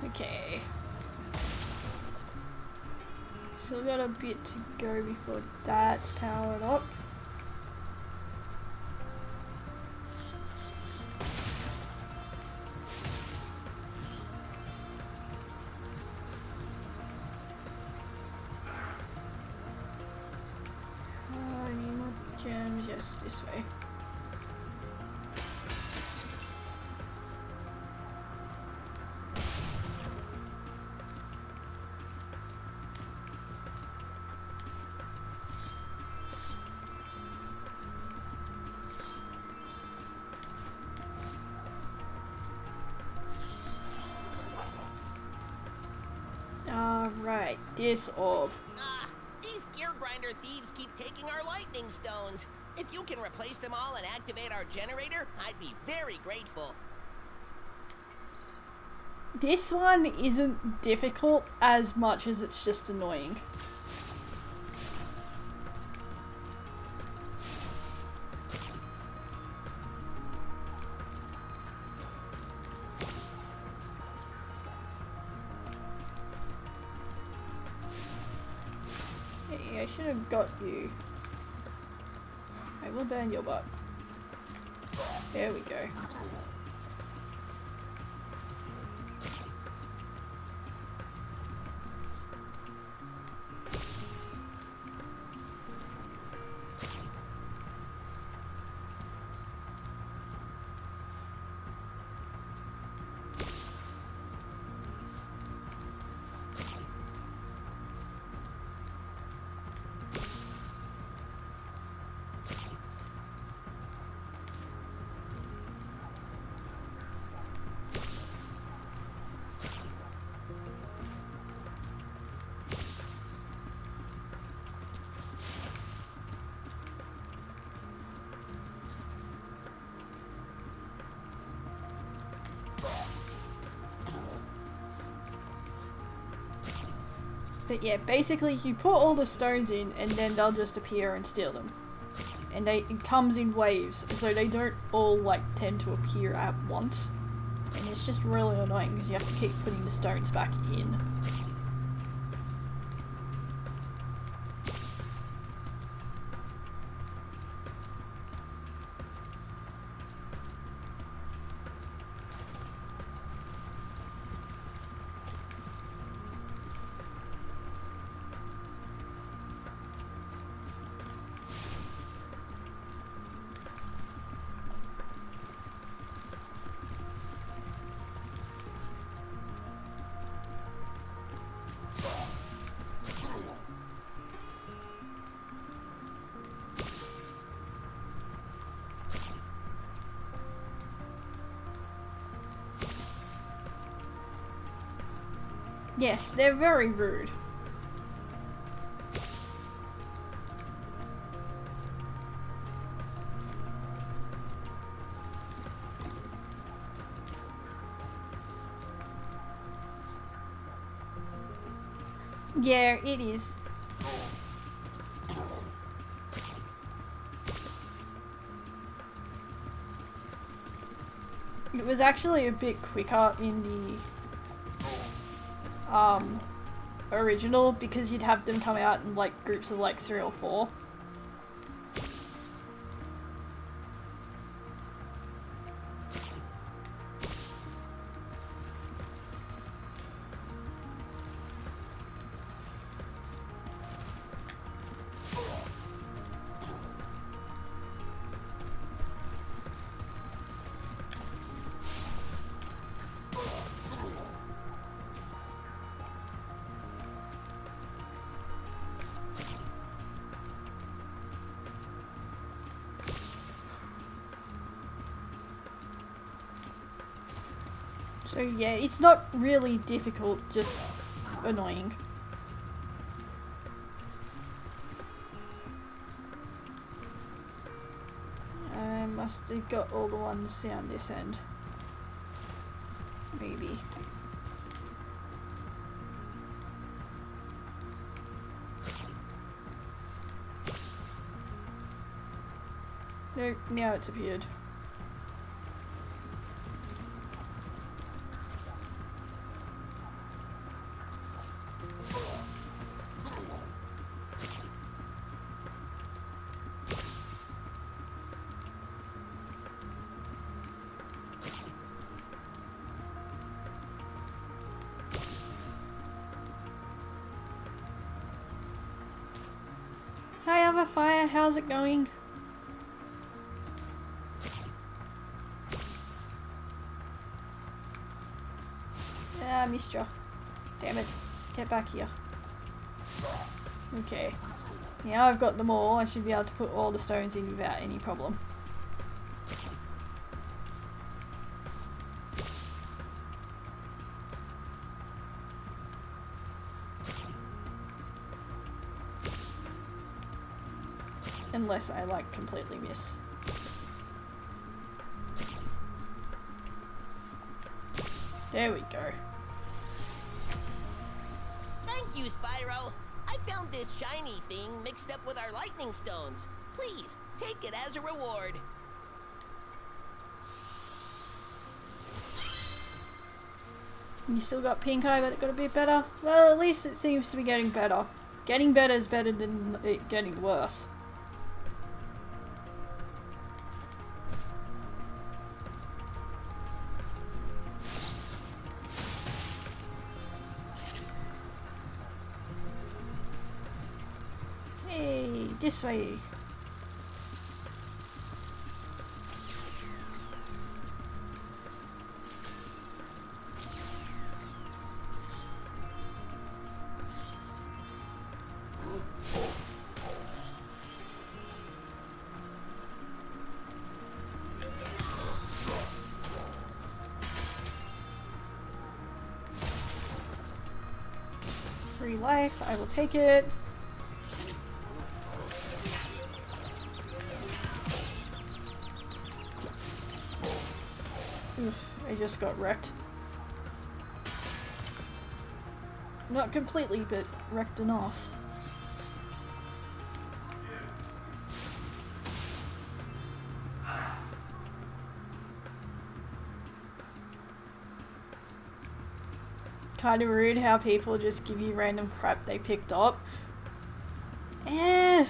Okay. Still got a bit to go before that's powered up. I need more gems. Yes, this way. Alright, this orb. These gear grinder thieves keep taking our lightning stones. If you can replace them all and activate our generator, I'd be very grateful. This one isn't difficult as much as it's just annoying. I should have got you. I will burn your butt. There we go. But yeah, basically you put all the stones in and then they'll just appear and steal them. And it comes in waves, so they don't all like tend to appear at once. And it's just really annoying because you have to keep putting the stones back in. Yes, they're very rude. Yeah, it is. It was actually a bit quicker in the original because you'd have them come out in like groups of like 3 or 4. So yeah, it's not really difficult, just annoying. I must have got all the ones down this end. Maybe. Nope, now it's appeared. Hi, Other Fire, how's it going? Ah, missed ya. Damn it. Get back here. Okay. Now I've got them all, I should be able to put all the stones in without any problem. Unless I like completely miss. There we go. Thank you, Spyro. I found this shiny thing mixed up with our lightning stones. Please, take it as a reward. You still got pink eye, but it got a bit better? Well, at least it seems to be getting better. Getting better is better than it getting worse. Okay, this way. Free life, I will take it. Oof, I just got wrecked. Not completely, but wrecked enough. Kind of rude how people just give you random crap they picked up. I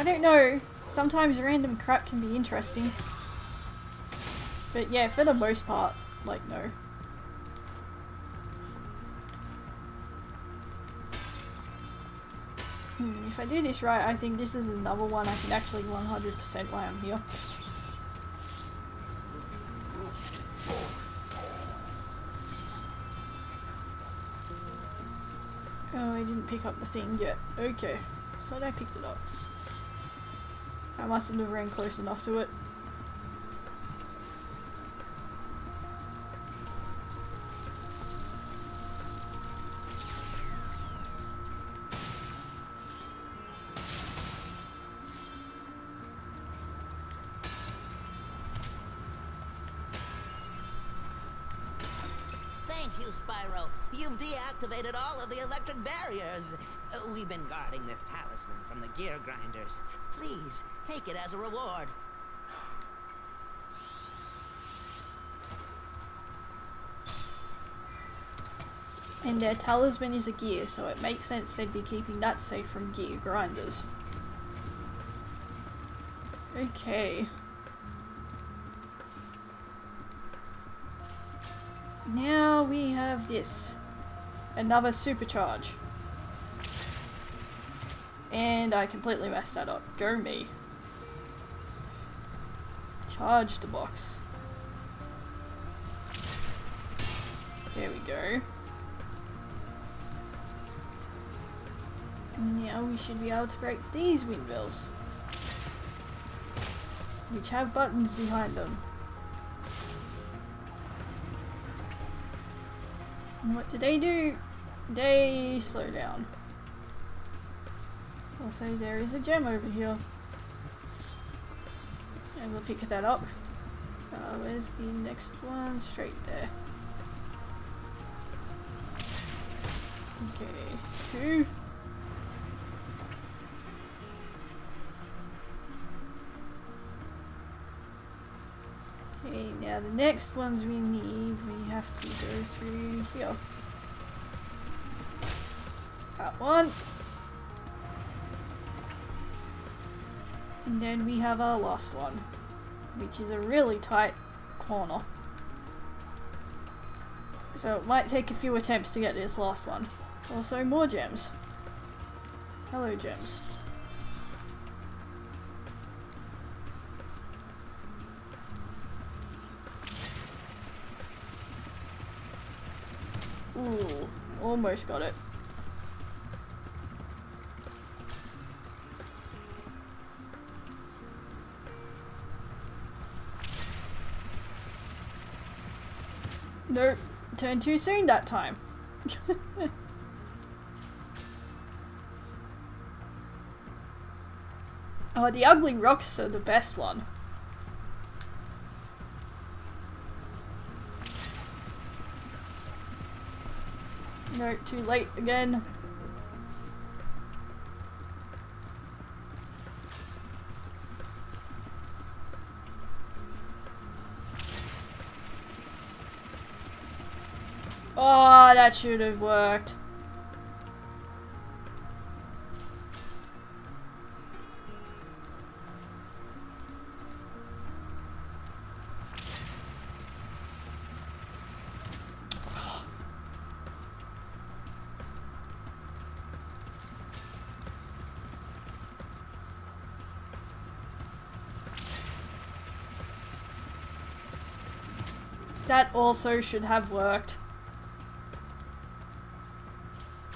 don't know. Sometimes random crap can be interesting. But yeah, for the most part, like, no. If I do this right, I think this is another one I can actually 100% while I'm here. Oh, I didn't pick up the thing yet. Okay. Thought I picked it up. I mustn't have ran close enough to it. Thank you, Spyro. You've deactivated all of the electric barriers. We've been guarding this talisman from the gear grinders. Please, take it as a reward. And their talisman is a gear, so it makes sense they'd be keeping that safe from gear grinders. Okay. Now we have this. Another supercharge. And I completely messed that up. Go me. Charge the box. There we go. Now we should be able to break these windmills, which have buttons behind them. And what do? They slow down. Also, there is a gem over here. And we'll pick that up. Where's the next one? Straight there. Okay, 2. Okay, now the next ones we need, we have to go through here. That one. And then we have our last one, which is a really tight corner. So it might take a few attempts to get this last one. Also more gems. Hello gems. Ooh, almost got it. Nope, turned too soon that time. Oh, the ugly rocks are the best one. No, too late again. Oh, that should have worked. That also should have worked.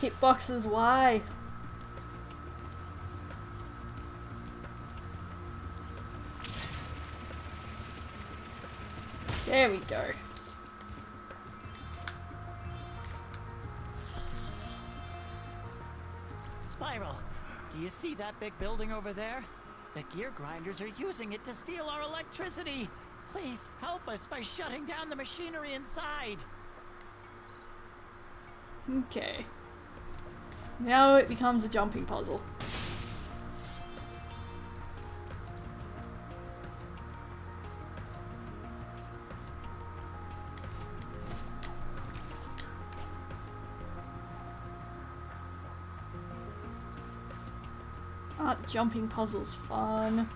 Hitboxes, why? There we go. Spyro, do you see that big building over there? The gear grinders are using it to steal our electricity. Please help us by shutting down the machinery inside. Okay. Now it becomes a jumping puzzle. Aren't jumping puzzles fun?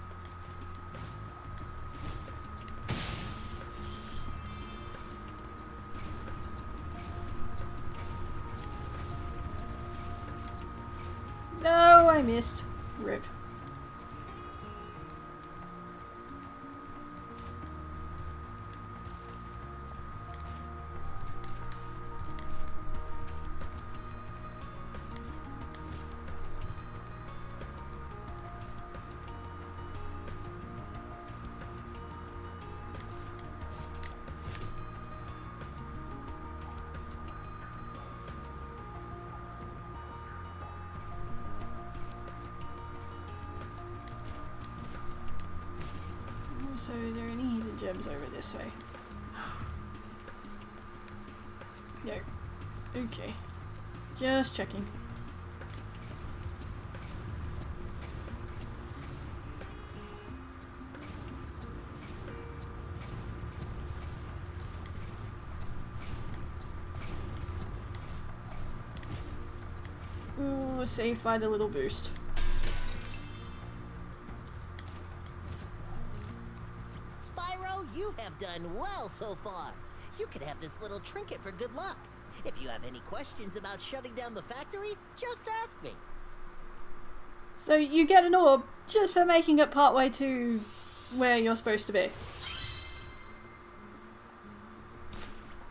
No, I missed. Rip. So are there any hidden gems over this way? No. Okay. Just checking. was saved by the little boost. Spyro, you have done well so far. You could have this little trinket for good luck. If you have any questions about shutting down the factory, just ask me. So you get an orb just for making it partway to where you're supposed to be.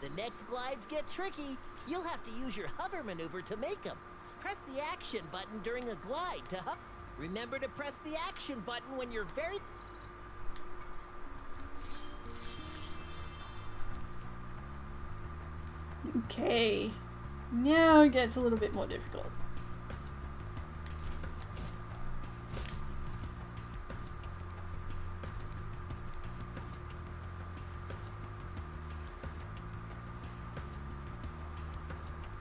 The next glides get tricky. You'll have to use your hover maneuver to make them. Press the action button during a glide to hover. Remember to press the action button when you're very... Okay, now it gets a little bit more difficult.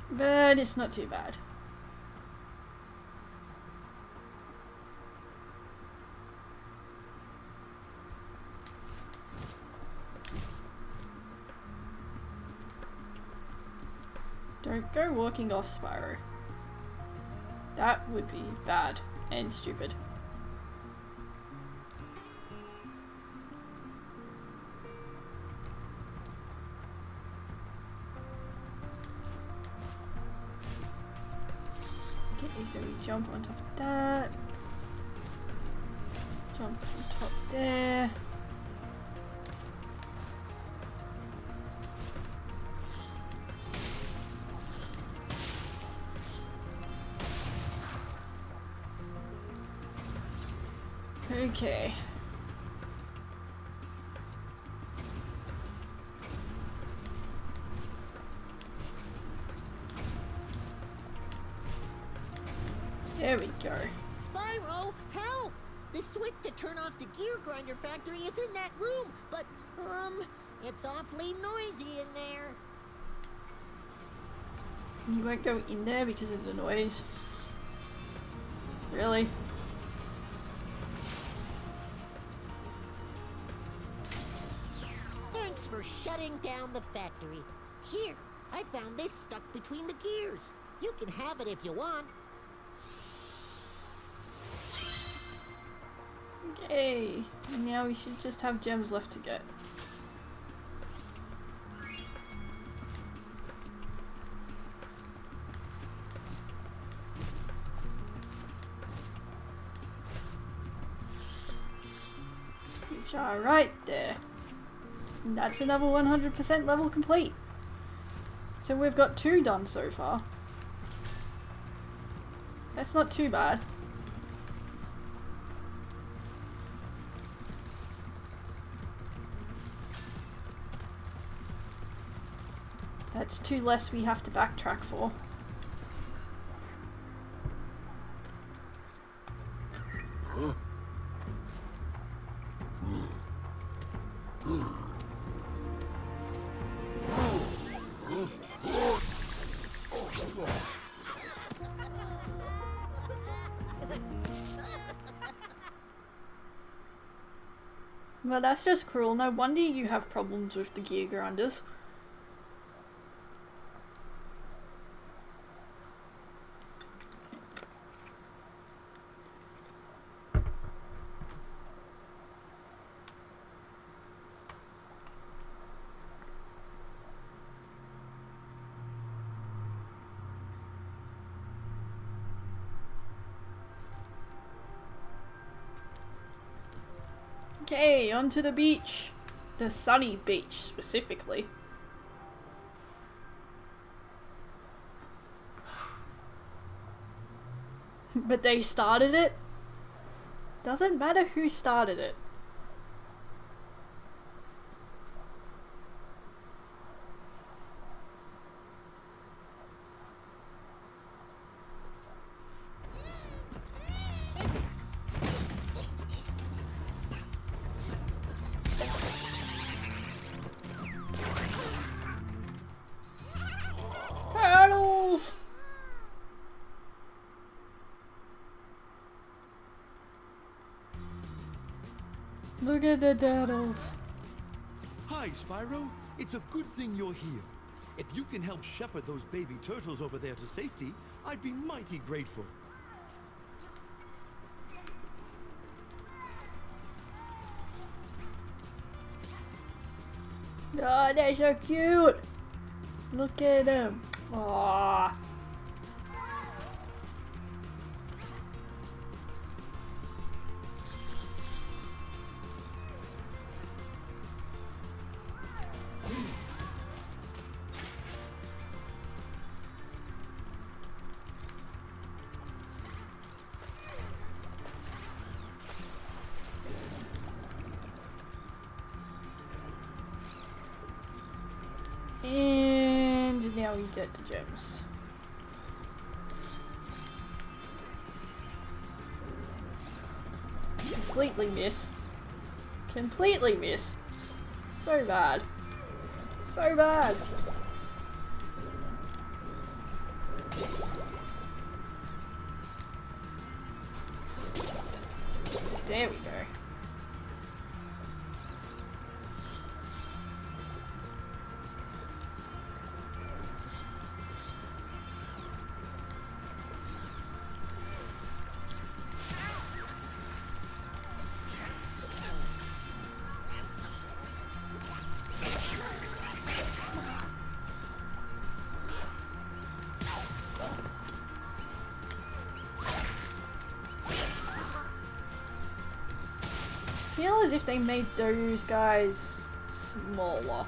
But it's not too bad. Don't go walking off, Spyro. That would be bad and stupid. Okay, so we jump on top of that. Jump on top there. Okay. There we go. Spyro, help! The switch to turn off the gear grinder factory is in that room, but, it's awfully noisy in there. You won't go in there because of the noise. Really? Thanks for shutting down the factory. Here, I found this stuck between the gears. You can have it if you want. Okay, now we should just have gems left to get. Which are right there. And that's another 100% level complete. So we've got 2 done so far. That's not too bad. That's 2 less we have to backtrack for. Well, that's just cruel. No wonder you have problems with the gear grinders. Okay, onto the beach. The sunny beach, specifically. But they started it? Doesn't matter who started it. Turtles! Look at the turtles. Hi, Spyro. It's a good thing you're here. If you can help shepherd those baby turtles over there to safety, I'd be mighty grateful. Oh, they're so cute! Look at them! Aww. And now we get the gems. Completely miss. Completely miss. So bad. So bad. There we go. I feel as if they made those guys smaller.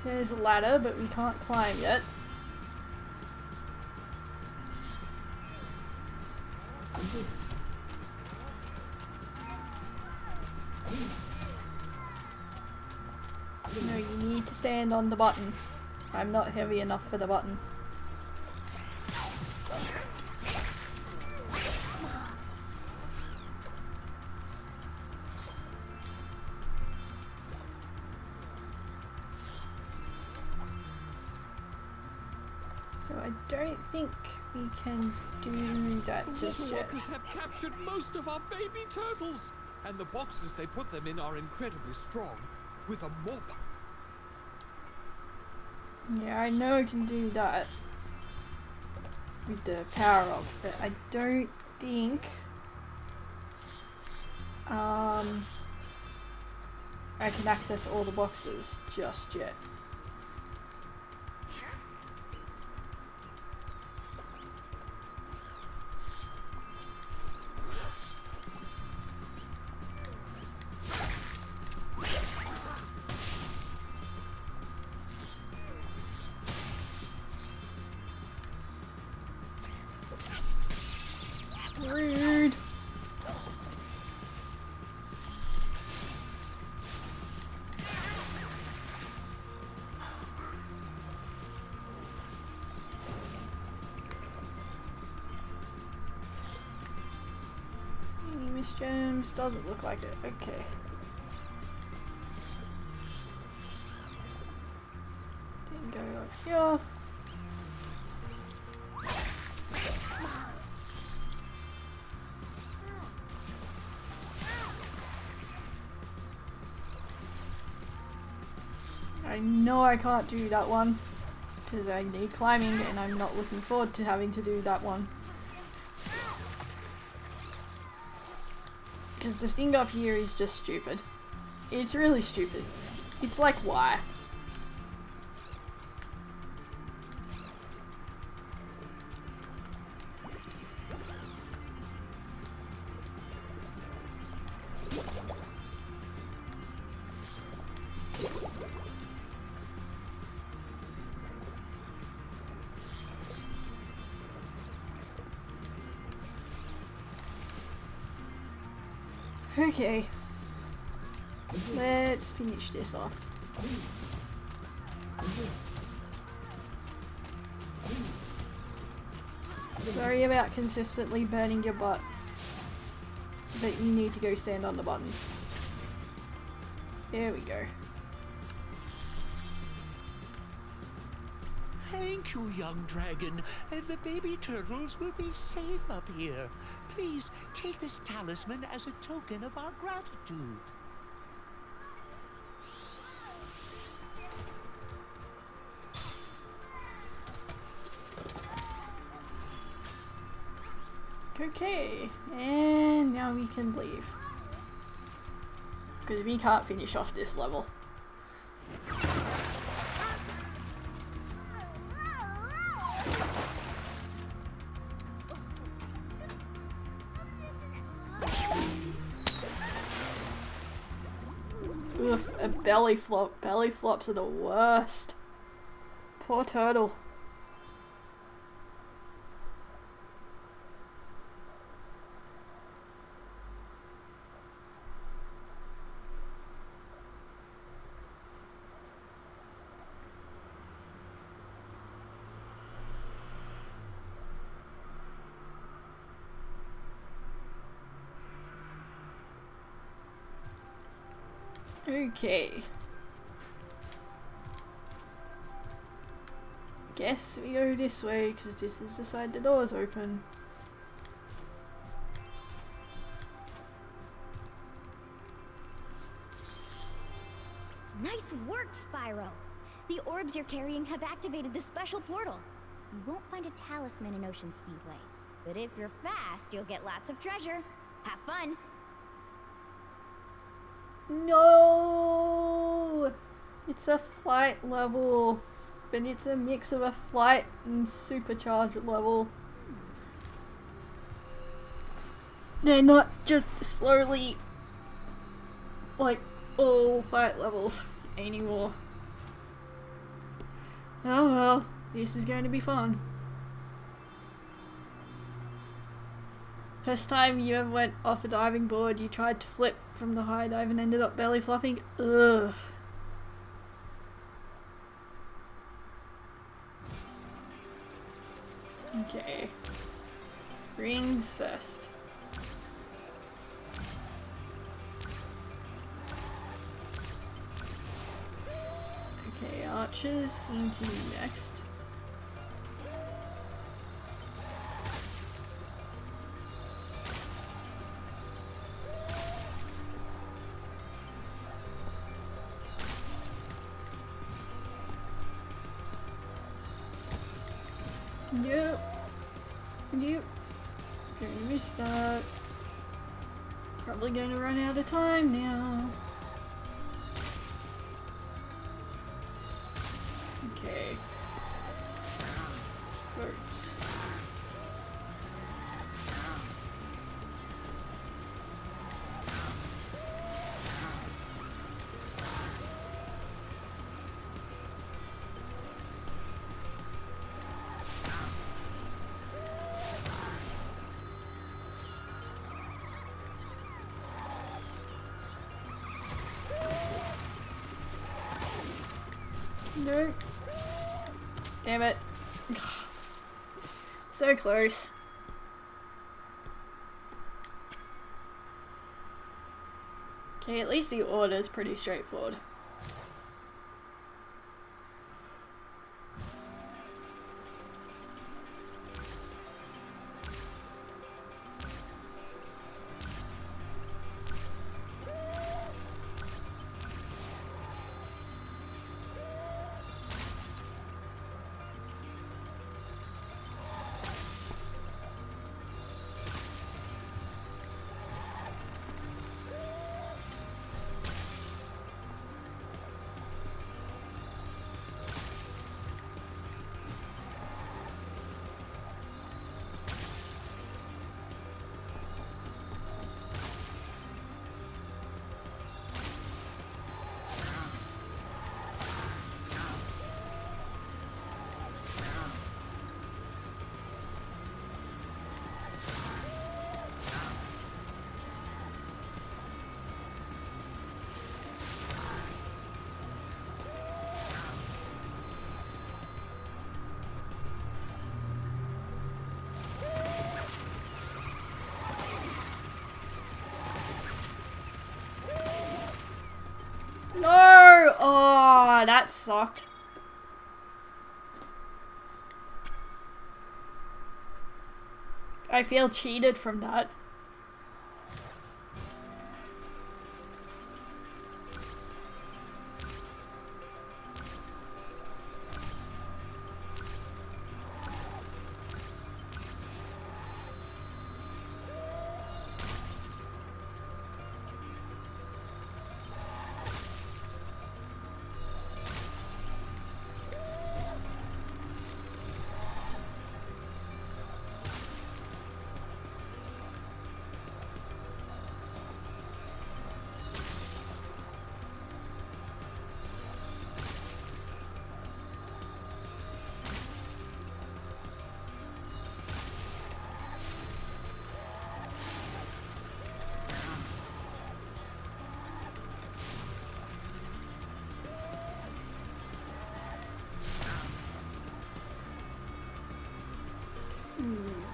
There's a ladder, but we can't climb yet. No, you need to stand on the button. I'm not heavy enough for the button. So I don't think we can do that just yet. Walkers have captured most of our baby turtles, and the boxes they put them in are incredibly strong, with a mop. Yeah, I know I can do that with the power up, but I don't think I can access all the boxes just yet. Rude. Any Miss Gems? Doesn't look like it. Okay. Then go up here. I know I can't do that one because I need climbing and I'm not looking forward to having to do that one. Because the thing up here is just stupid. It's really stupid. It's like, why? Okay, let's finish this off. Sorry about consistently burning your butt, but you need to go stand on the button. There we go. Thank you, young dragon. The baby turtles will be safe up here. Please take this talisman as a token of our gratitude. Okay, and now we can leave. Because we can't finish off this level. Oof, a belly flop. Belly flops are the worst. Poor turtle. Okay. Guess we go this way because this is the side the door's open. Nice work, Spyro! The orbs you're carrying have activated the special portal. You won't find a talisman in Ocean Speedway, but if you're fast, you'll get lots of treasure. Have fun! No! It's a flight level, but it's a mix of a flight and supercharged level. They're not just slowly like all flight levels anymore. Oh well, this is going to be fun. First time you ever went off a diving board, you tried to flip from the high dive and ended up belly flopping? Ugh. Okay. Rings first. Okay, archers seem to be next. Yep. Yep. Gonna restart. Probably gonna run out of time now. Okay. Birds. No. Damn it. So close. Okay, at least the order is pretty straightforward. No! Oh, that sucked. I feel cheated from that.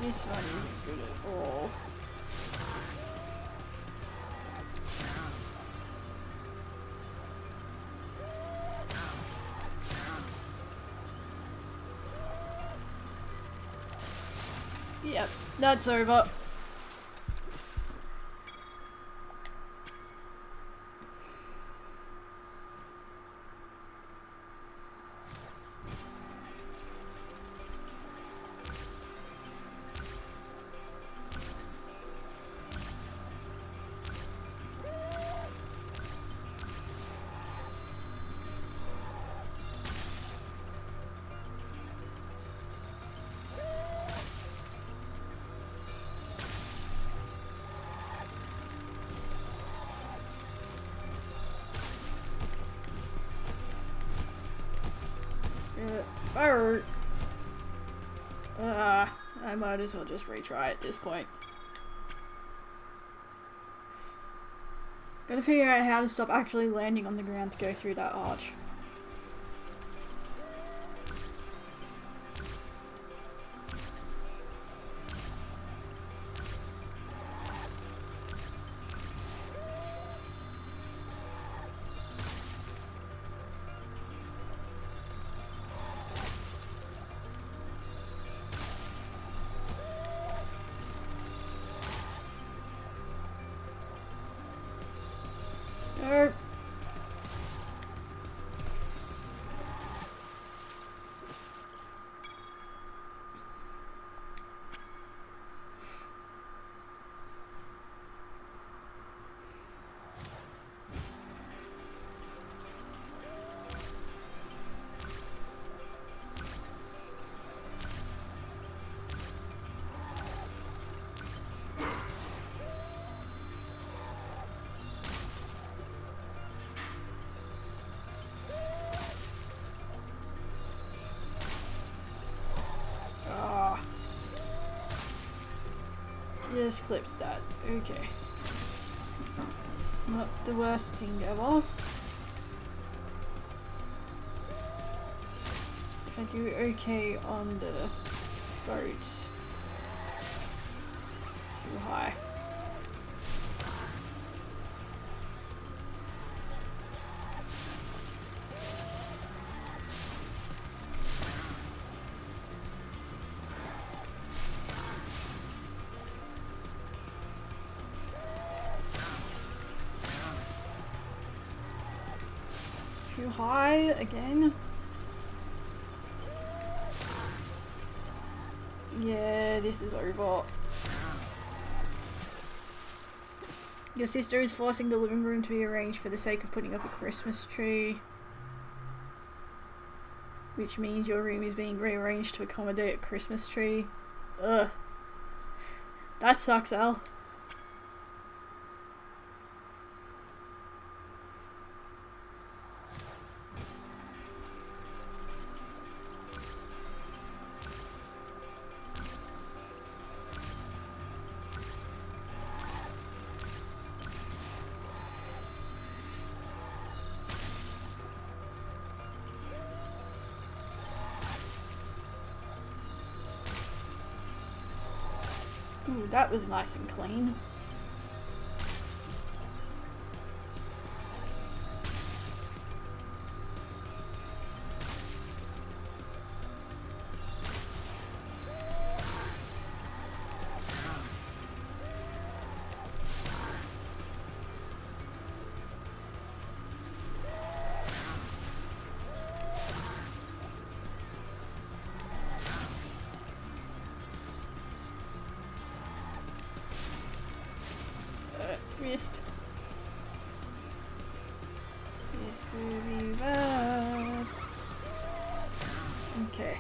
This one isn't good at all. Yep, that's over. Spyro. I might as well just retry at this point. Gotta figure out how to stop actually landing on the ground to go through that arch. Just clipped that. Okay. Not the worst thing ever. If I do okay on the boats. Too high. Too high again. Yeah, this is over. Your sister is forcing the living room to be arranged for the sake of putting up a Christmas tree. Which means your room is being rearranged to accommodate a Christmas tree. Ugh. That sucks, Al. Ooh, that was nice and clean. Missed. This could be bad. Okay.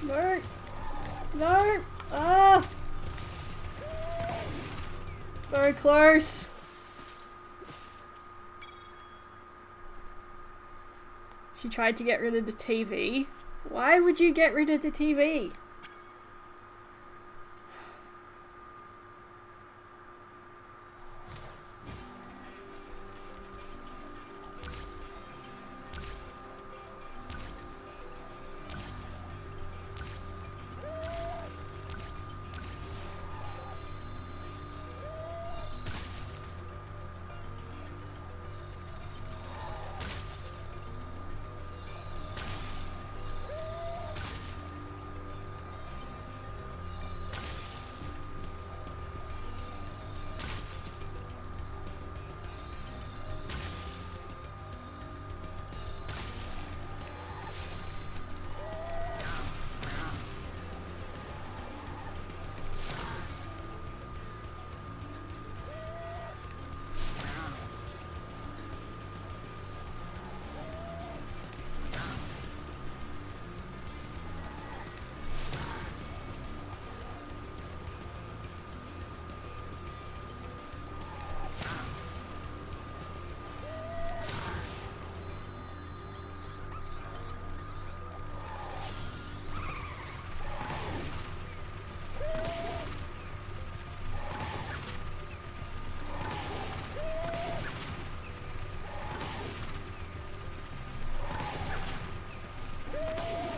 No! No! Ah! So close! She tried to get rid of the TV. Why would you get rid of the TV?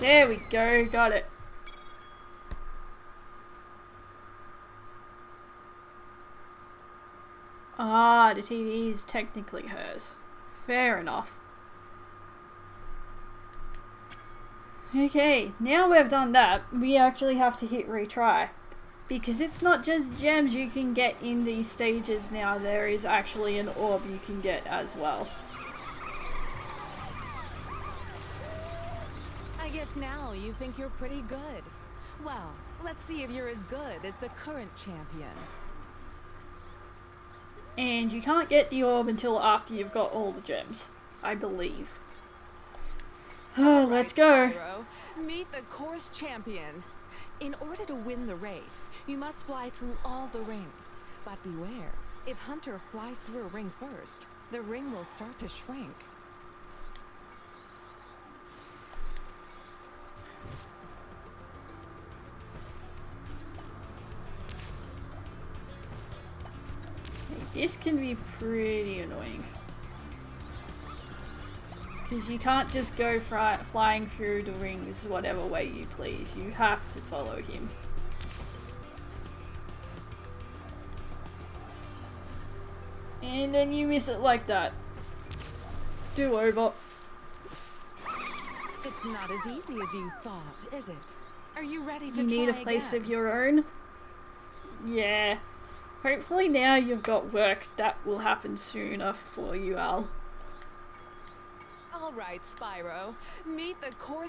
There we go, got it. Ah, the TV is technically hers. Fair enough. Okay, now we've done that, we actually have to hit retry. Because it's not just gems you can get in these stages now, there is actually an orb you can get as well. I guess now you think you're pretty good. Well, let's see if you're as good as the current champion. And you can't get the orb until after you've got all the gems, I believe. Oh, let's go. Spyro, meet the course champion. In order to win the race, you must fly through all the rings. But beware, if Hunter flies through a ring first, the ring will start to shrink. This can be pretty annoying. Because you can't just go flying through the rings whatever way you please. You have to follow him. And then you miss it like that. Do over. It's not as easy as you thought, is it? Are you ready to You need a place of your own? Yeah. Hopefully now you've got work that will happen sooner for you, Al. Alright, Spyro. Meet the course...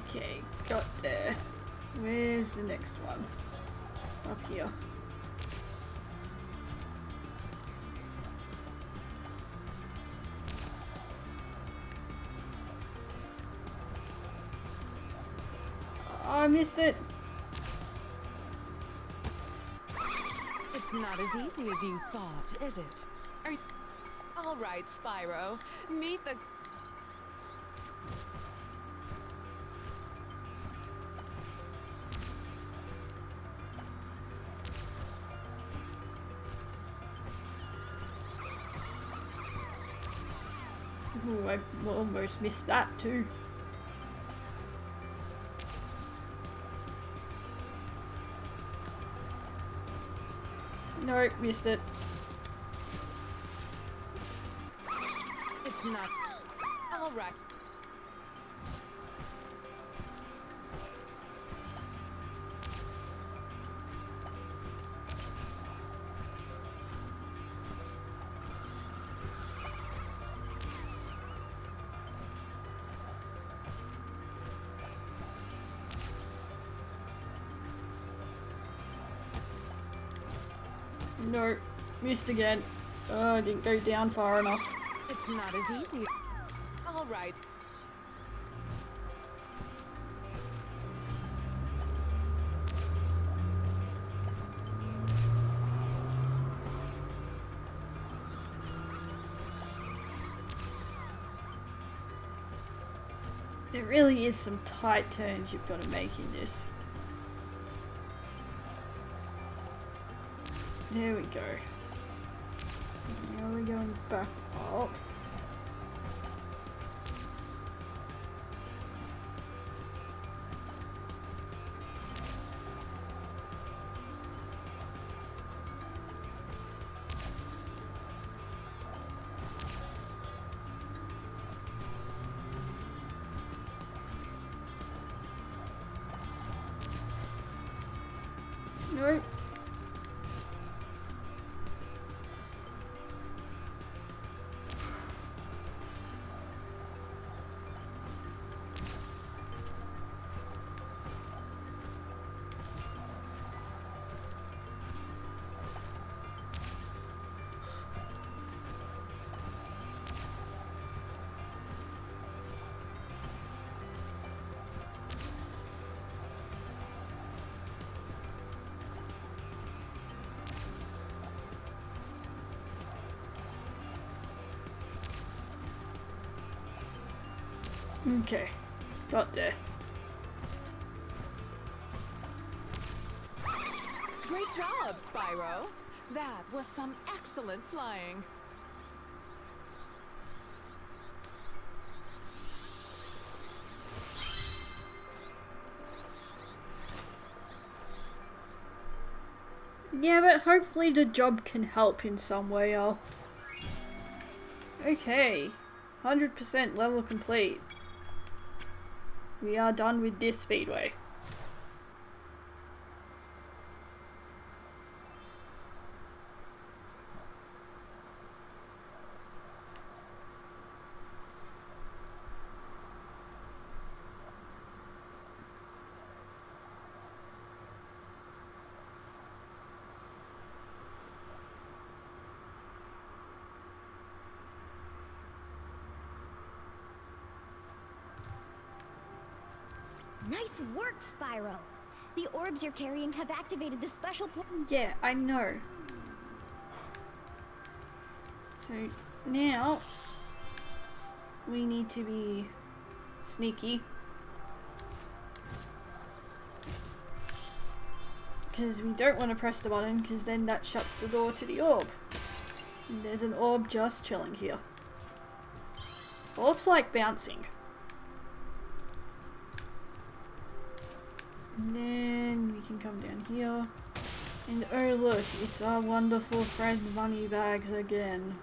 Okay, got there. Where's the next one? Up here. Oh, I missed it. It's not as easy as you thought, is it? Alright, Spyro. Meet the... Ooh, I almost missed that too. No, missed it. It's not. All right. No, missed again. Oh, I didn't go down far enough. It's not as easy. All right. There really is some tight turns you've got to make in this. There we go. Now we're going back up. Nope. Okay, got there. Great job, Spyro. That was some excellent flying. Yeah, but hopefully the job can help in some way, Al. Okay, 100% level complete. We are done with this speedway. Nice work, Spyro! The orbs you're carrying have activated the special Yeah, I know. So now we need to be sneaky. Because we don't want to press the button, because then that shuts the door to the orb. And there's an orb just chilling here. Orbs like bouncing. And then we can come down here. And oh look, it's our wonderful friend Moneybags again.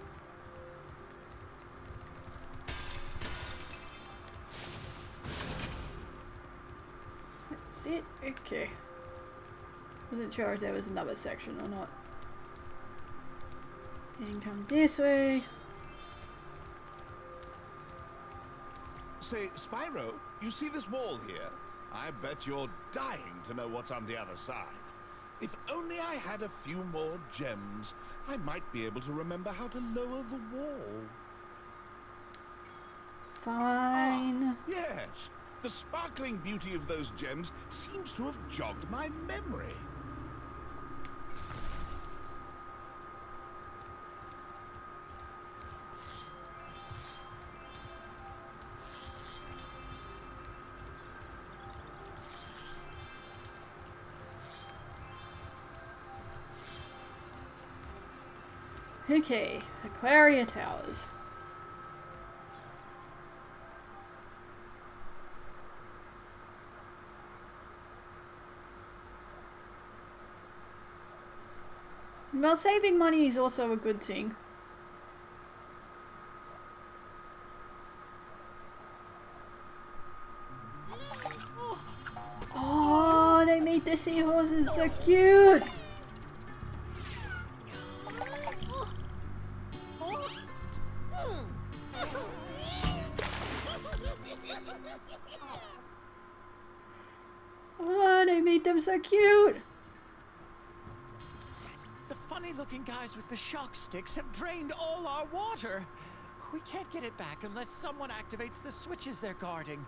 That's it? Okay. Wasn't sure if there was another section or not. And come this way. Say, Spyro, you see this wall here? I bet you're dying to know what's on the other side. If only I had a few more gems, I might be able to remember how to lower the wall. Fine. Ah, yes, the sparkling beauty of those gems seems to have jogged my memory. Okay, Aquaria Towers. Well, saving money is also a good thing. Oh, they made the seahorses so cute! Oh, they made them so cute! The funny-looking guys with the shock sticks have drained all our water. We can't get it back unless someone activates the switches they're guarding.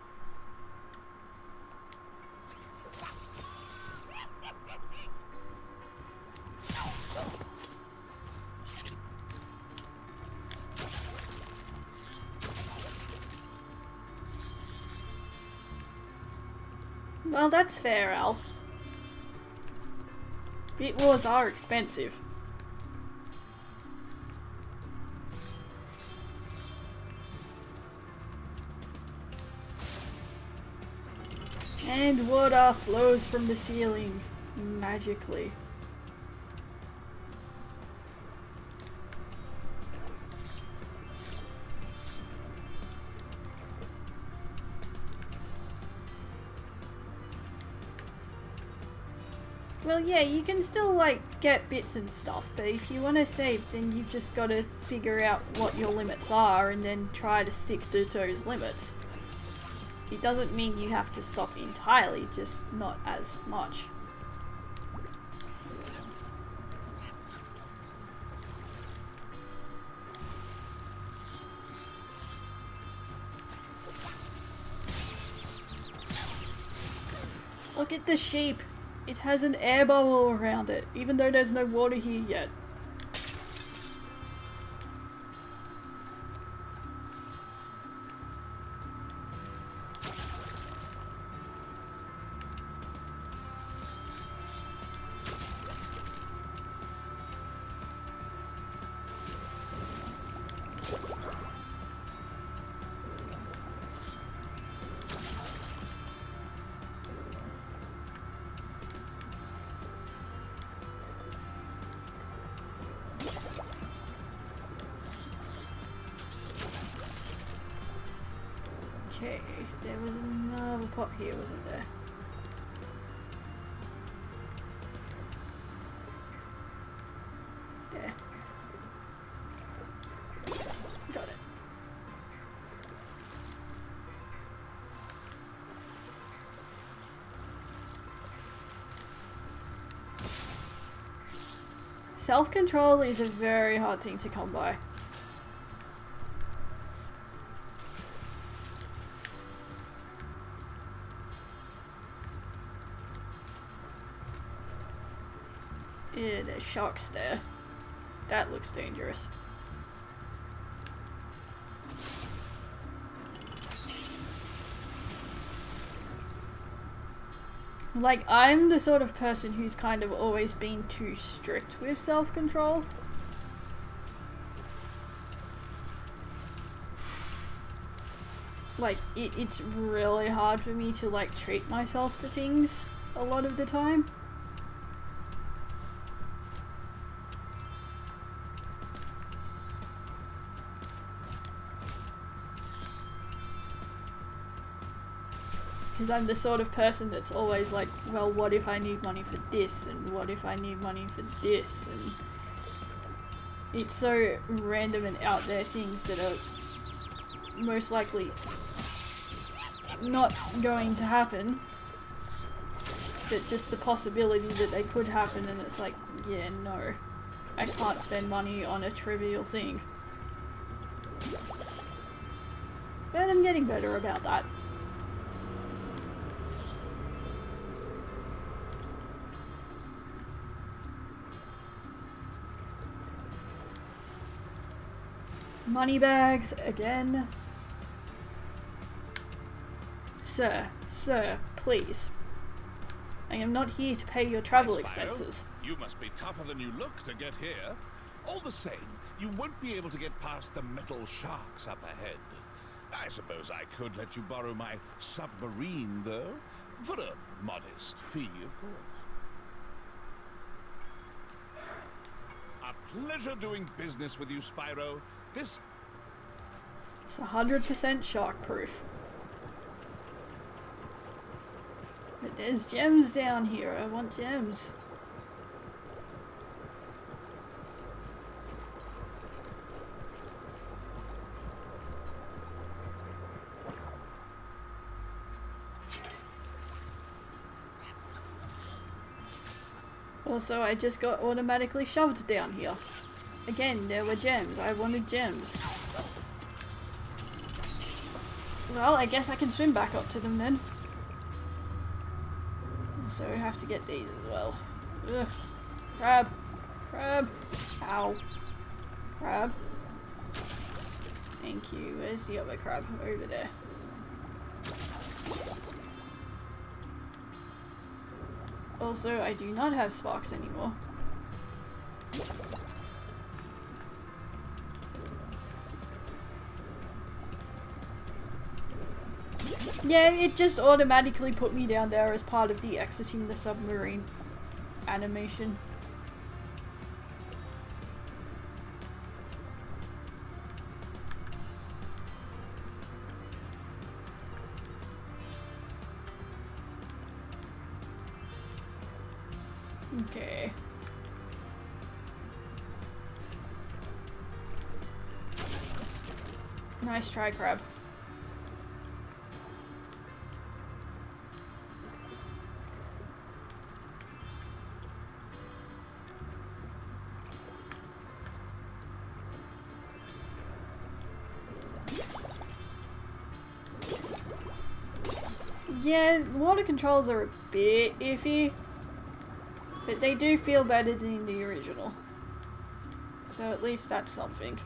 Well, that's fair, Al. Bit wars are expensive. And water flows from the ceiling magically. Well, yeah, you can still, like, get bits and stuff, but if you want to save, then you've just got to figure out what your limits are and then try to stick to those limits. It doesn't mean you have to stop entirely, just not as much. Look at the sheep! It has an air bubble around it, even though there's no water here yet. Okay, there was another pot here, wasn't there? There. Got it. Self-control is a very hard thing to come by. Yeah, there's sharks there. That looks dangerous. Like, I'm the sort of person who's kind of always been too strict with self-control. Like, it's really hard for me to, like, treat myself to things a lot of the time. Because I'm the sort of person that's always like, well, what if I need money for this, and what if I need money for this, and it's so random and out there things that are most likely not going to happen, but just the possibility that they could happen, and it's like, yeah, no, I can't spend money on a trivial thing. But I'm getting better about that. Money bags again. Sir, please. I am not here to pay your travel Spyro, expenses. You must be tougher than you look to get here. All the same, you won't be able to get past the metal sharks up ahead. I suppose I could let you borrow my submarine, though, for a modest fee, of course. pleasure doing business with you, Spyro. This... It's 100% shock proof. But there's gems down here. I want gems. Also, I just got automatically shoved down here. Again, there were gems. I wanted gems. Well, I guess I can swim back up to them then. So we have to get these as well. Ugh. Crab. Crab. Ow. Crab. Thank you. Where's the other crab? Over there. Also, I do not have sparks anymore. Yeah, it just automatically put me down there as part of the exiting the submarine animation. Okay. Nice try, crab. Yeah, water controls are a bit iffy, but they do feel better than the original. So at least that's something.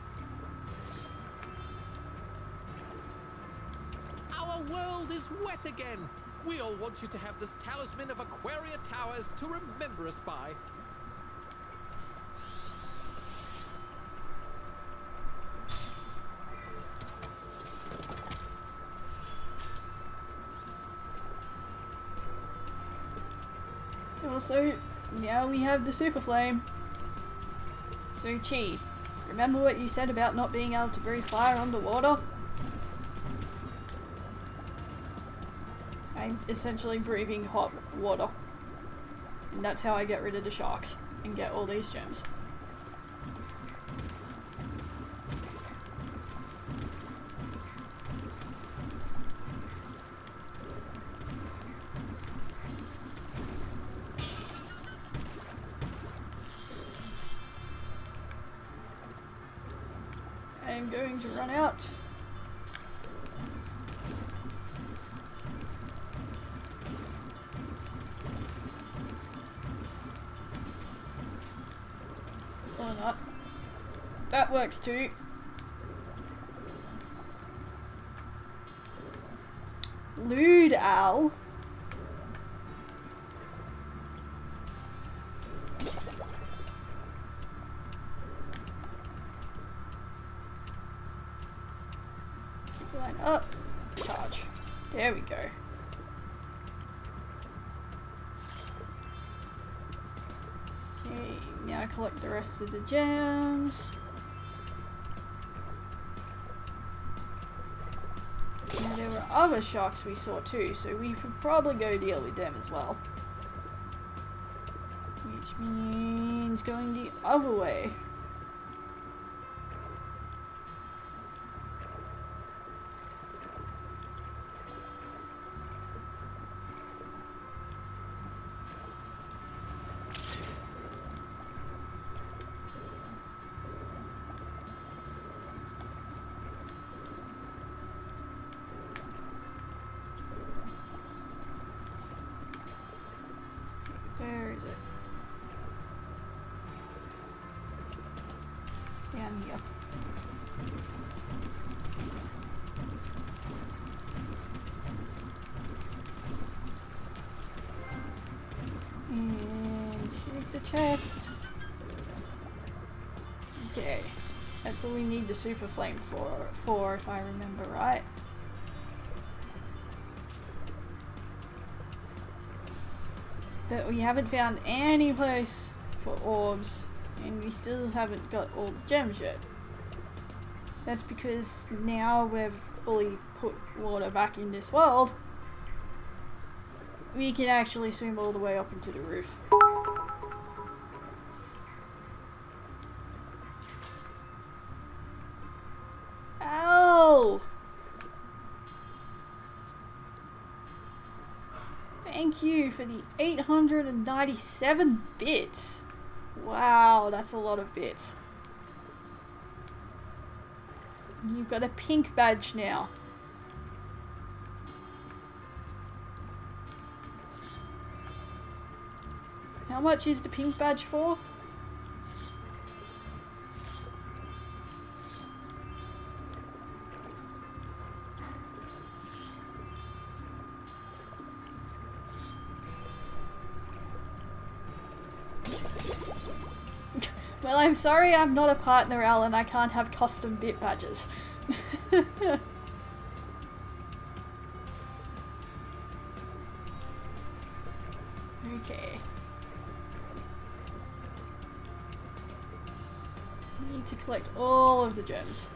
Our world is wet again. We all want you to have this talisman of Aquaria Towers to remember us by. Also, now we have the super flame. So Chi, remember what you said about not being able to breathe fire underwater? I'm essentially breathing hot water. And that's how I get rid of the sharks and get all these gems. I'm going to run out. Or not. That works too. Lewd owl. Line up, charge. There we go. Okay, now collect the rest of the gems. And there were other sharks we saw too, so we should probably go deal with them as well. Which means going the other way. Where is it? Down here. And shoot the chest. Okay. That's all we need the super flame for if I remember right. But we haven't found any place for orbs and we still haven't got all the gems yet. That's because now we've fully put water back in this world, we can actually swim all the way up into the roof. Ow! Thank you for the 897 bits. Wow, that's a lot of bits. You've got a pink badge now. How much is the pink badge for? Well, I'm sorry I'm not a partner, Alan. I can't have custom bit badges. Okay. Need to collect all of the gems.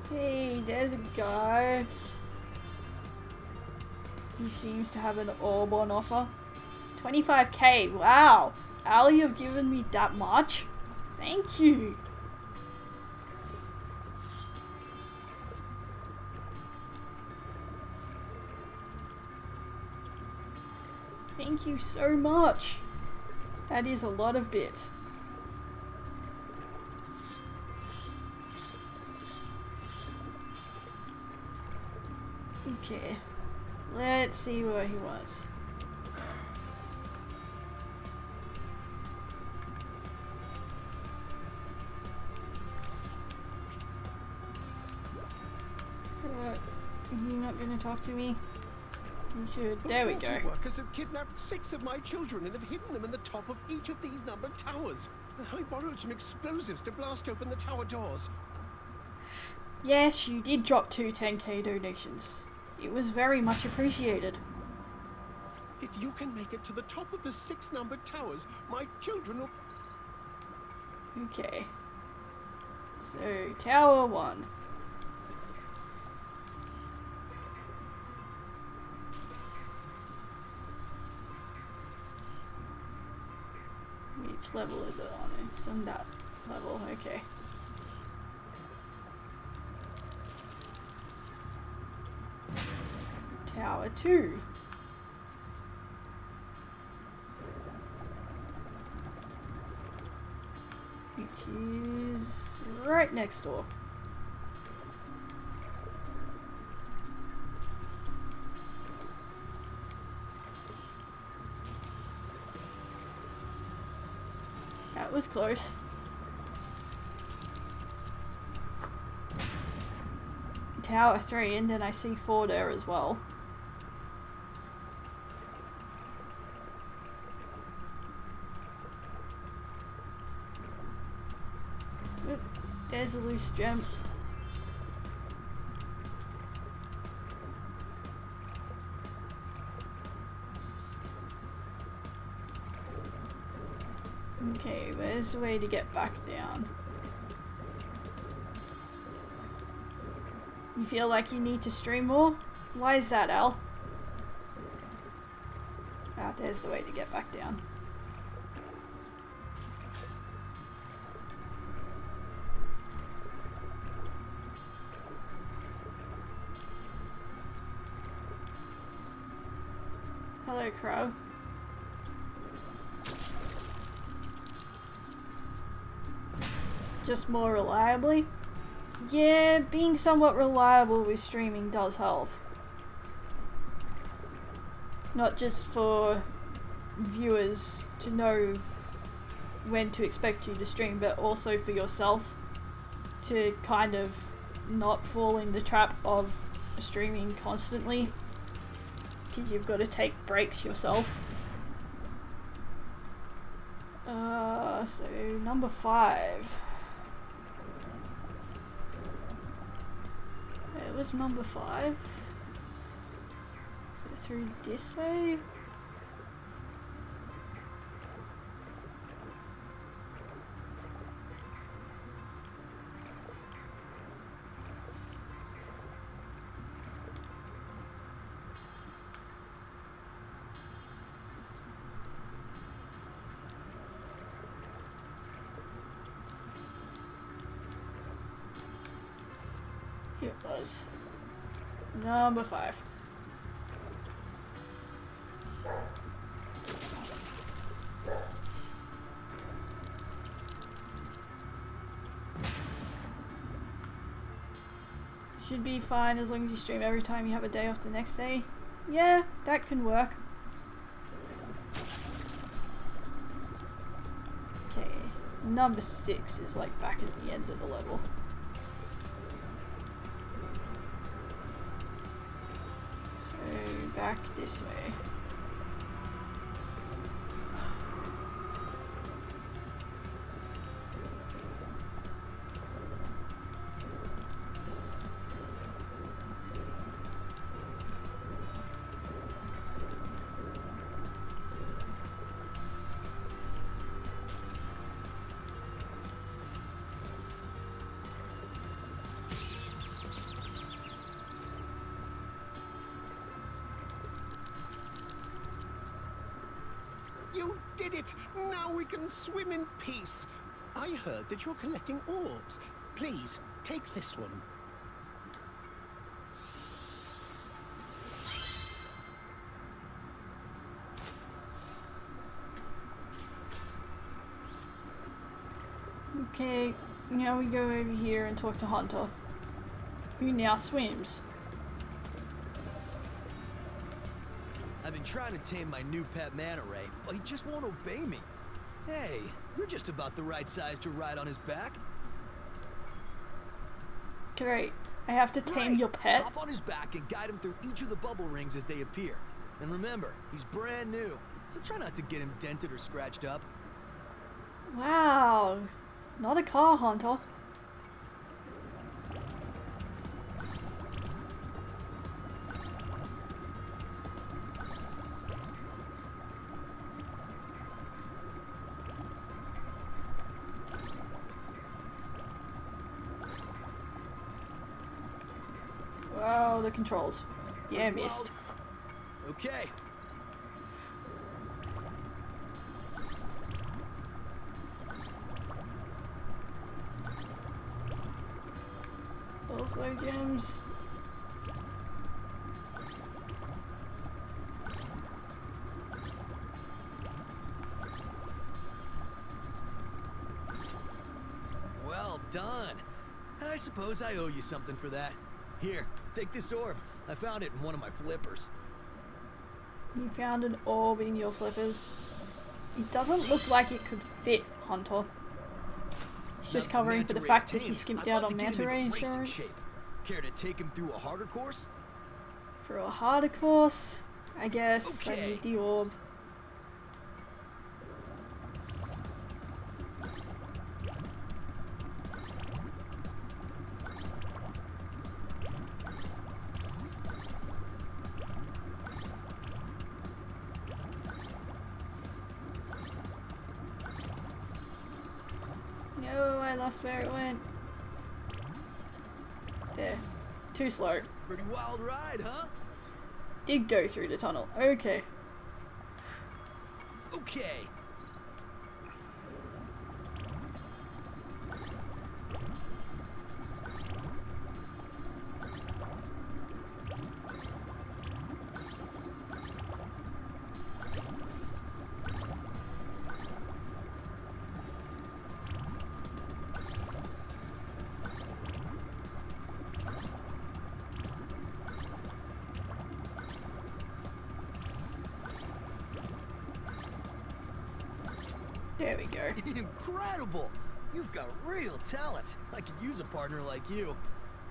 Hey, there's a guy. He seems to have an orb on offer. 25k, wow! Al, you've given me that much? Thank you! Thank you so much! That is a lot of bits. Okay. Let's see what he wants. What? You're not gonna talk to me? You should. There we go. The workers have kidnapped 6 of my children and have hidden them in the top of each of these numbered towers. I borrowed some explosives to blast open the tower doors. Yes, you did drop 2 10k donations. It was very much appreciated. If you can make it to the top of the 6 numbered towers, my children will... Okay. So, Tower 1. Which level is it on? It's on that level, okay. Tower 2. Which is right next door. That was close. Tower 3, and then I see 4 there as well. Oop, there's a loose gem. Okay, where's the way to get back down? You feel like you need to stream more? Why is that, Al? Ah, there's the way to get back down. Hello, Crow. Just more reliably? Yeah, being somewhat reliable with streaming does help. Not just for viewers to know when to expect you to stream, but also for yourself to kind of not fall in the trap of streaming constantly, because you've got to take breaks yourself. So number 5. Where was number 5? through this way? It was number 5. Should be fine as long as you stream every time you have a day off the next day. Yeah, that can work. Okay, number 6 is like back at the end of the level. So back this way. You did it! Now we can swim in peace. I heard that you're collecting orbs. Please, take this one. Okay, now we go over here and talk to Hunter, who now swims. I've been trying to tame my new pet manta ray, but he just won't obey me. Hey, you're just about the right size to ride on his back. Great. I have to tame your pet? Hop on his back and guide him through each of the bubble rings as they appear. And remember, he's brand new, so try not to get him dented or scratched up. Wow. Not a car, Hunter. Wow, the controls. Yeah, missed. Okay. Also gems. Well done. I suppose I owe you something for that. Here, take this orb. I found it in one of my flippers. You found an orb in your flippers. It doesn't look like it could fit, Hunter. It's just covering for the fact that he skipped out on manta ray insurance. Care to take him through a harder course? For a harder course, I guess I need the orb. No, I lost where it went. There. Too slow. Pretty wild ride, huh? Did go through the tunnel. Okay. Okay. There we go. Incredible! You've got real talent. I could use a partner like you.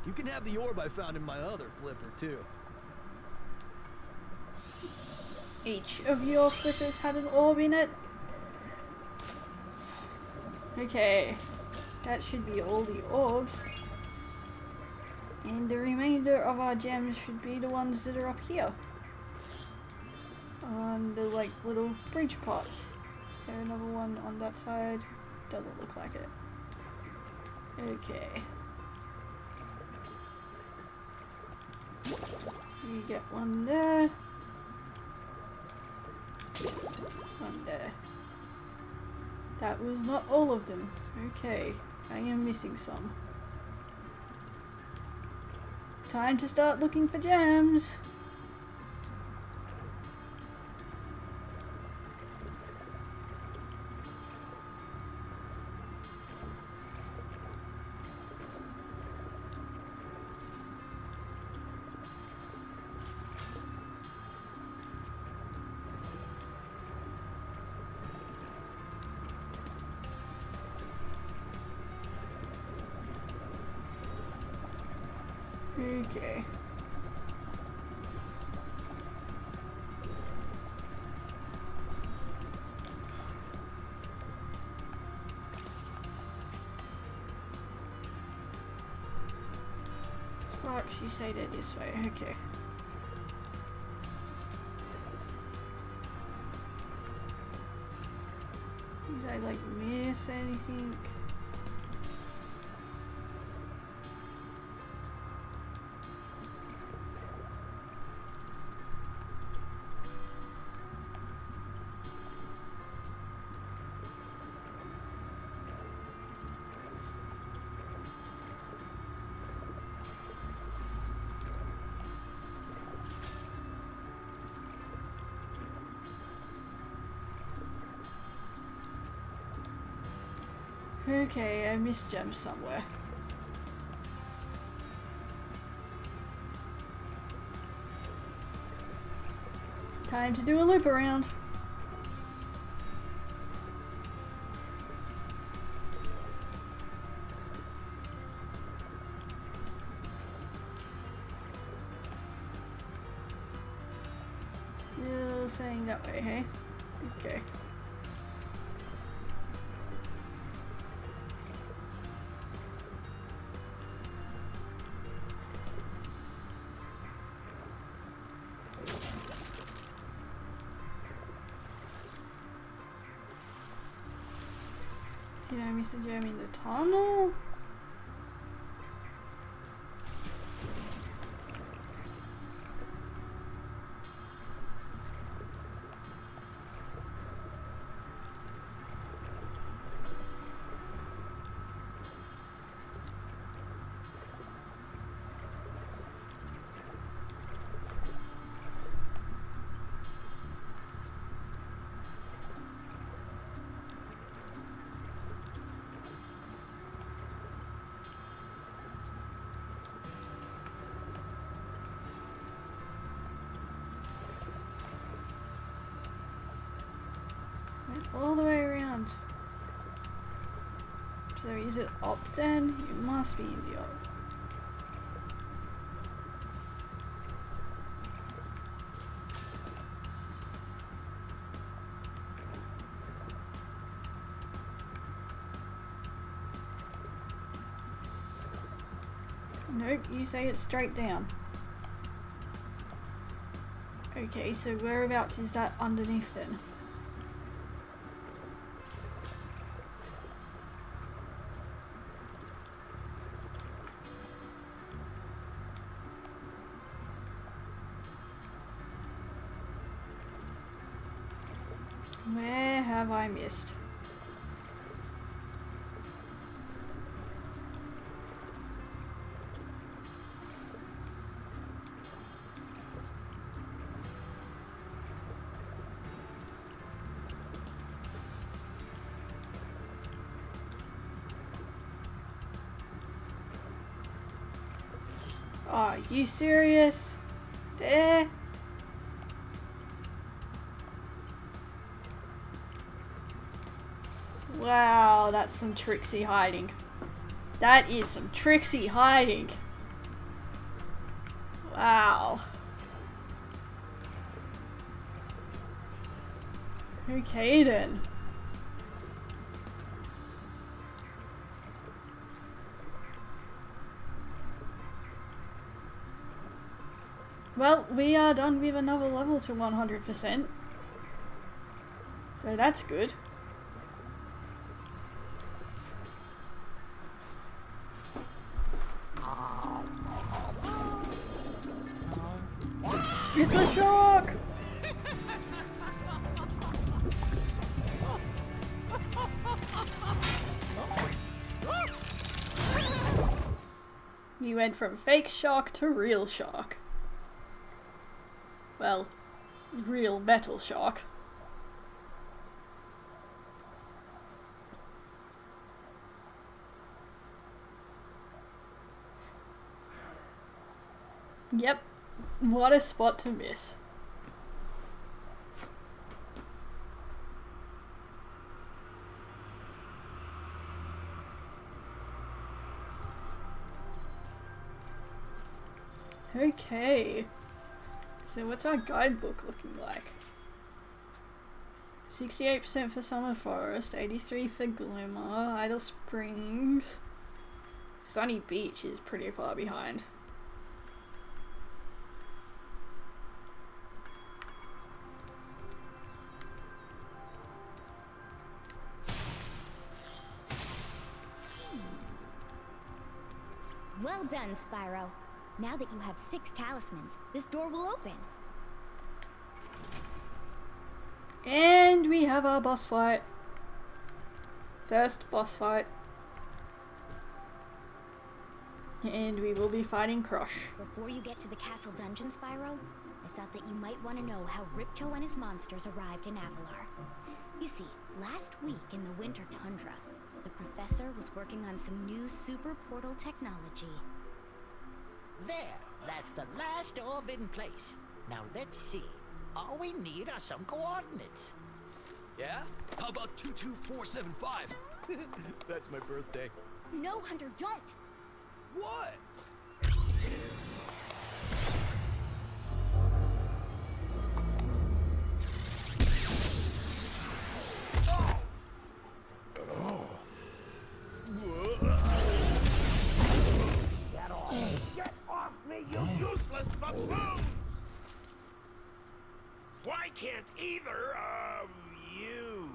You can have the orb I found in my other flipper, too. Each of your flippers had an orb in it? Okay. That should be all the orbs. And the remainder of our gems should be the ones that are up here. on the like little bridge pots. Is there another one on that side? Doesn't look like it. Okay. You get one there. One there. That was not all of them. Okay. I am missing some. Time to start looking for gems. Okay. Sparks, you say they're this way. Okay. Did I like miss anything? Okay, I missed gems somewhere. Time to do a loop around. Still saying that way, hey? Okay. Did I miss a gem in the tunnel? All the way around. So is it up then? It must be in the up. Nope, you say it's straight down. Okay, so whereabouts is that underneath then? Where have I missed? Are you serious? There? Wow, that's some tricksy hiding. That is some tricksy hiding. Wow. Okay then. Well, we are done with another level to 100%. So that's good. It's a shark! You went from fake shark to real shark. Well, real metal shark. Yep, what a spot to miss. Okay, so what's our guidebook looking like? 68% for Summer Forest, 83 for Glimmer, Idle Springs. Sunny Beach is pretty far behind. Well done, Spyro. Now that you have 6 talismans, this door will open. And we have our boss fight. First boss fight. And we will be fighting Crush. Before you get to the castle dungeon, Spyro, I thought that you might want to know how Ripto and his monsters arrived in Avalar. You see, last week in the Winter Tundra, the professor was working on some new super portal technology. There, that's the last orb in place. Now let's see. All we need are some coordinates. Yeah? How about 22475? That's my birthday. No, Hunter, don't! What? Get off me, you useless buffoons! Why can't either of you?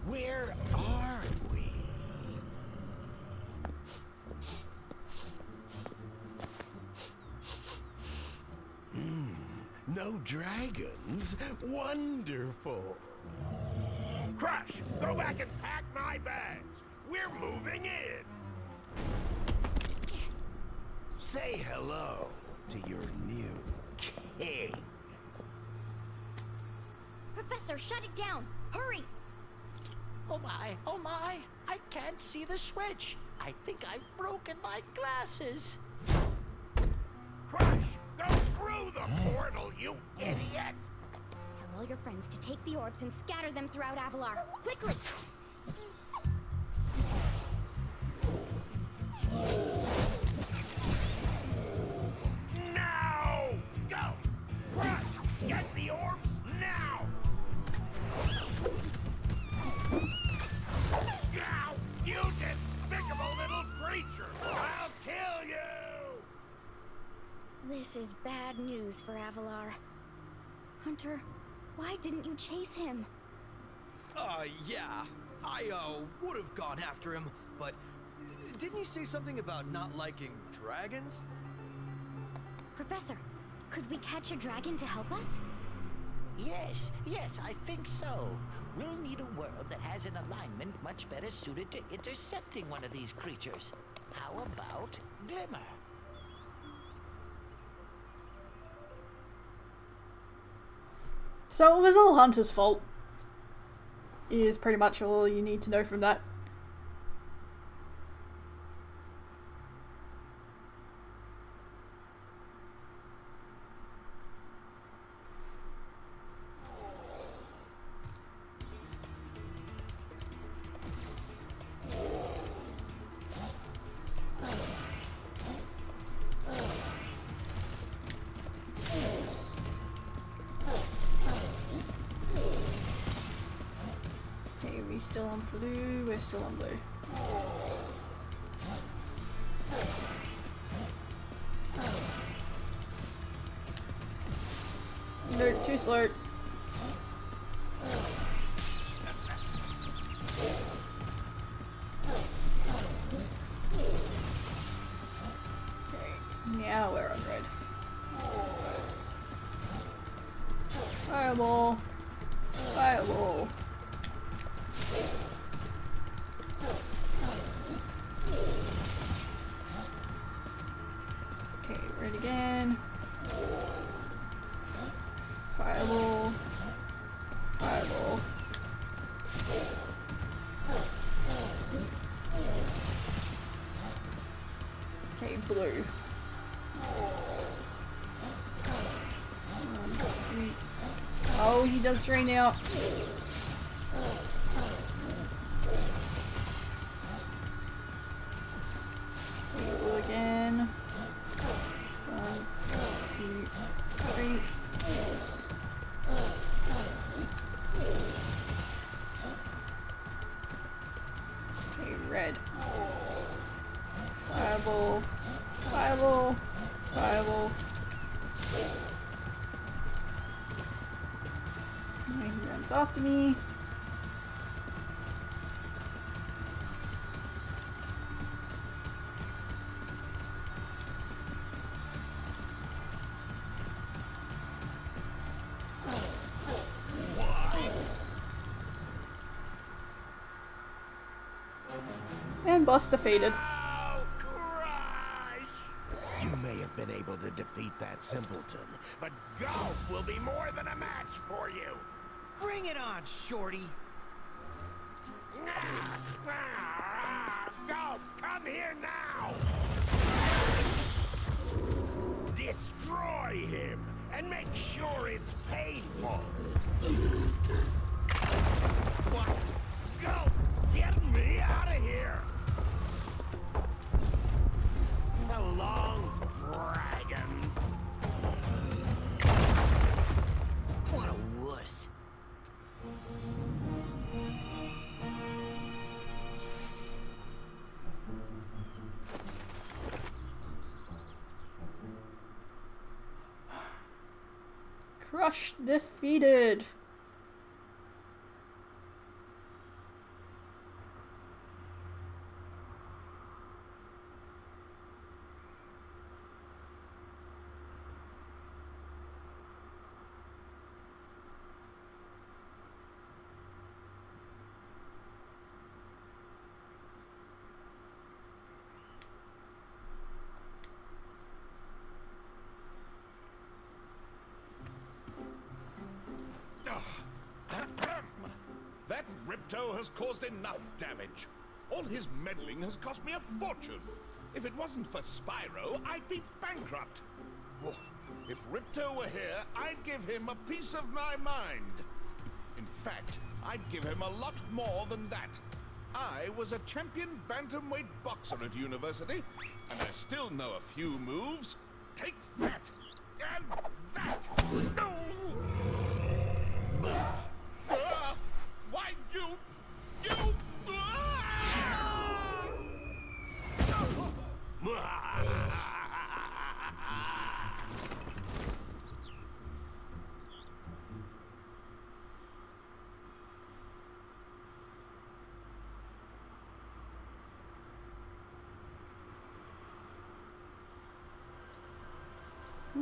Where are we? No dragons? Wonderful. Crush, go back and pack my bags. We're moving in. Say hello to your new king. Professor, shut it down! Hurry! Oh my, I can't see the switch. I think I've broken my glasses. Crush, go through the portal, you idiot! Tell all your friends to take the orbs and scatter them throughout Avalar. Quickly! Now! Go! Crush! Get the orbs now! Now! You despicable little creature! I'll kill you! This is bad news for Avalar. Hunter, why didn't you chase him? Yeah. I, would have gone after him, but didn't he say something about not liking dragons? Professor, could we catch a dragon to help us? Yes, I think so. We'll need a world that has an alignment much better suited to intercepting one of these creatures. How about Glimmer? So it was all Hunter's fault. Is pretty much all you need to know from that. We're still on blue, we're still on blue. too slow. Okay, now we're on red. Fireball. Fireball. Okay, red again. Fireball. Fireball. Okay, blue. 1, 2. Oh, he does 3 now. Blue again. 1, 2, 3. Okay, red. Fireball. Fireball. Fireball. And he runs after me. And boss defeated. You may have been able to defeat that simpleton, but golf will be more than a match for you. Bring it on, Shorty. Golf, come here now. Destroy him and make sure it's painful. What? Golf, get me out of here. So long, dragon. What a wuss. Crush defeated. That Ripto has caused enough damage. All his meddling has cost me a fortune. If it wasn't for Spyro, I'd be bankrupt. Oh, if Ripto were here, I'd give him a piece of my mind. In fact, I'd give him a lot more than that. I was a champion bantamweight boxer at university, and I still know a few moves. Take that! And that! No! Why you...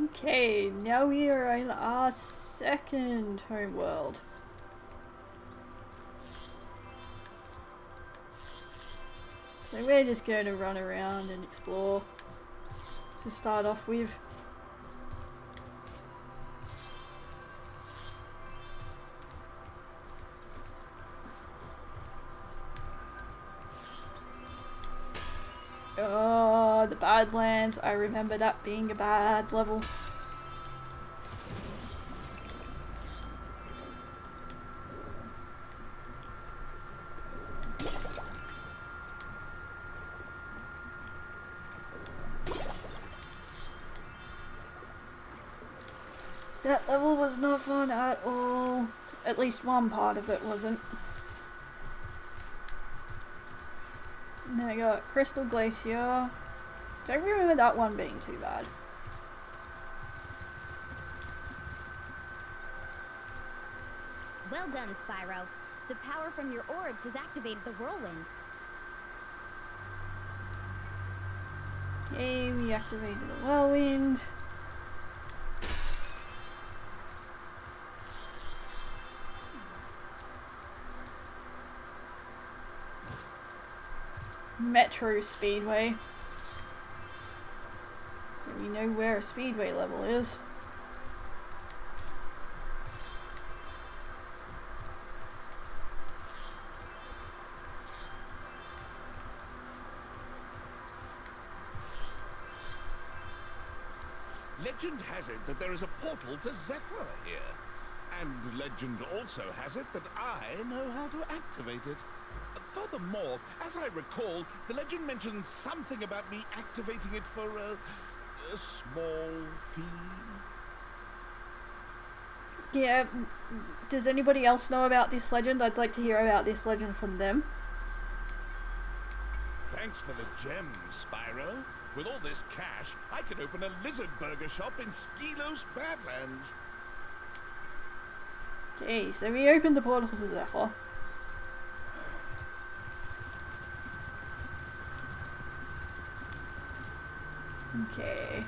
Okay, now we are in our second homeworld. So we're just going to run around and explore to start off with. Oh, the Badlands. I remember that being a bad level. That level was not fun at all. At least one part of it wasn't. And then I got Crystal Glacier. Don't remember that one being too bad. Well done, Spyro. The power from your orbs has activated the whirlwind. Okay, we activated the whirlwind. Metro Speedway. So we know where a speedway level is. Legend has it that there is a portal to Zephyr here. And legend also has it that I know how to activate it. Furthermore, as I recall, the legend mentioned something about me activating it for a small fee. Yeah, does anybody else know about this legend? I'd like to hear about this legend from them. Thanks for the gems, Spyro. With all this cash, I can open a lizard burger shop in Skelos Badlands. Okay, so we opened the portal to Zephyr. Okay.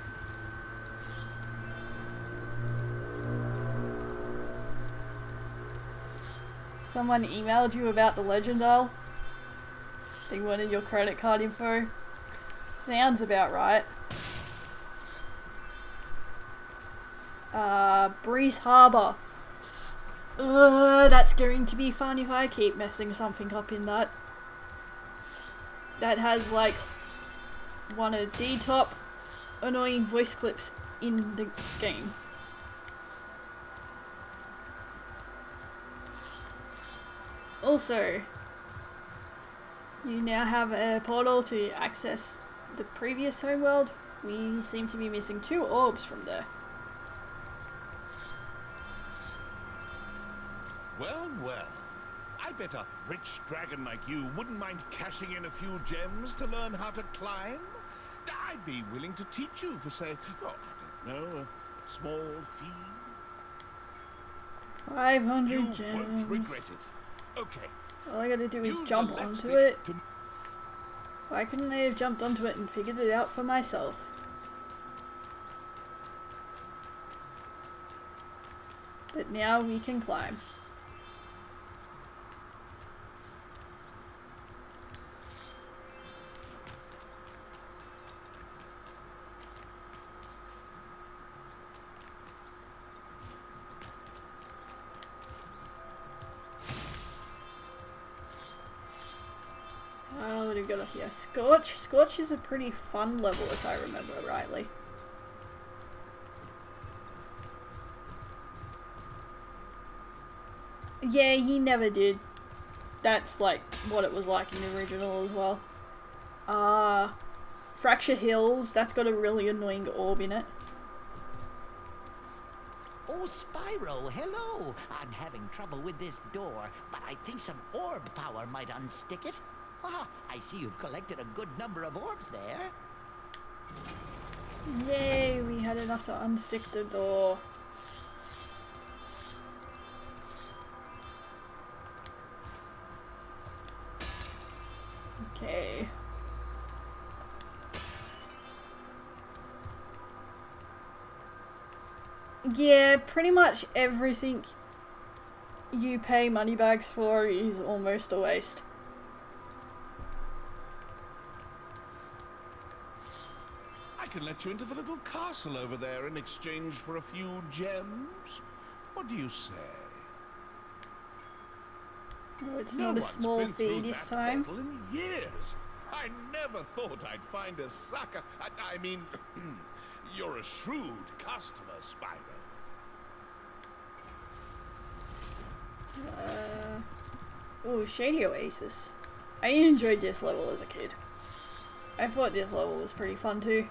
Someone emailed you about the legend, Al? They wanted your credit card info? Sounds about right. Breeze Harbor. That's going to be fun if I keep messing something up in that. That has like one of the top annoying voice clips in the game. Also, you now have a portal to access the previous homeworld. We seem to be missing 2 orbs from there. Well, well. I bet a rich dragon like you wouldn't mind cashing in a few gems to learn how to climb. I'd be willing to teach you for, say, oh, I don't know, a small fee. 500 you gems. Won't regret it. Okay. All I gotta do is Use jump the left onto stick it. to Why couldn't I have jumped onto it and figured it out for myself? But now we can climb. What have we got here? Scorch? Scorch is a pretty fun level if I remember rightly. Yeah, he never did. That's like what it was like in the original as well. Fracture Hills, that's got a really annoying orb in it. Oh, Spyro, hello! I'm having trouble with this door, but I think some orb power might unstick it. Ah, I see you've collected a good number of orbs there. Yay, we had enough to unstick the door. Okay. Yeah, pretty much everything you pay moneybags for is almost a waste. I can let you into the little castle over there in exchange for a few gems. What do you say? Oh, it's not a small fee this time. In years. I never thought I'd find a sucker. I mean, you're a shrewd customer, Spyro. Oh, Shady Oasis. I enjoyed this level as a kid. I thought this level was pretty fun too.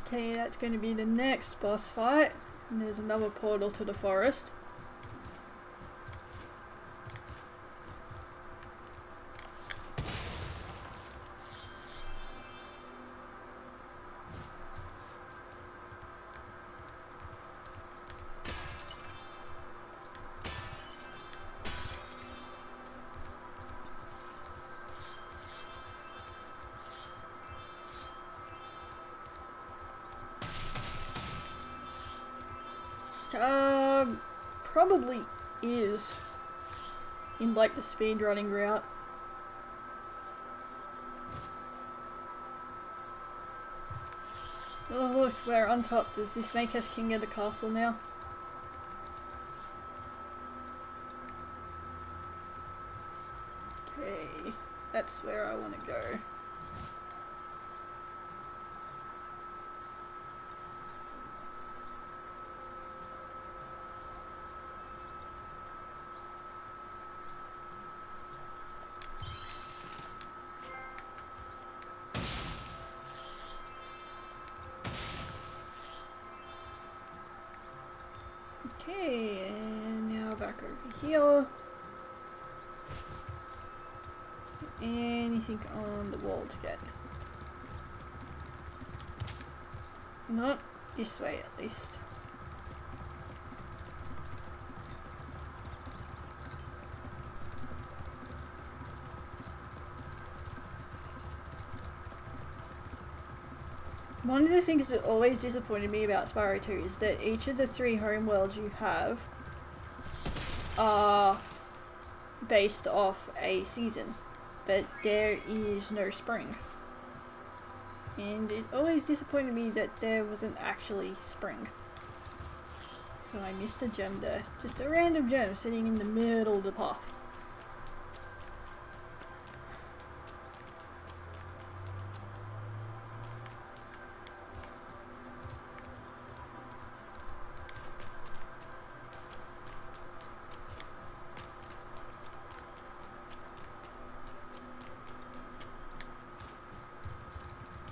Okay, that's going to be the next boss fight. And there's another portal to the forest. Probably is in like the speedrunning route. Oh look, we're on top. Does this make us king of the castle now? Okay, that's where I want to go. Okay, and now back over here. Anything on the wall to get? Not this way, at least. One of the things that always disappointed me about Spyro 2 is that each of the 3 homeworlds you have are based off a season, but there is no spring. And it always disappointed me that there wasn't actually spring. So I missed a gem there. Just a random gem sitting in the middle of the path.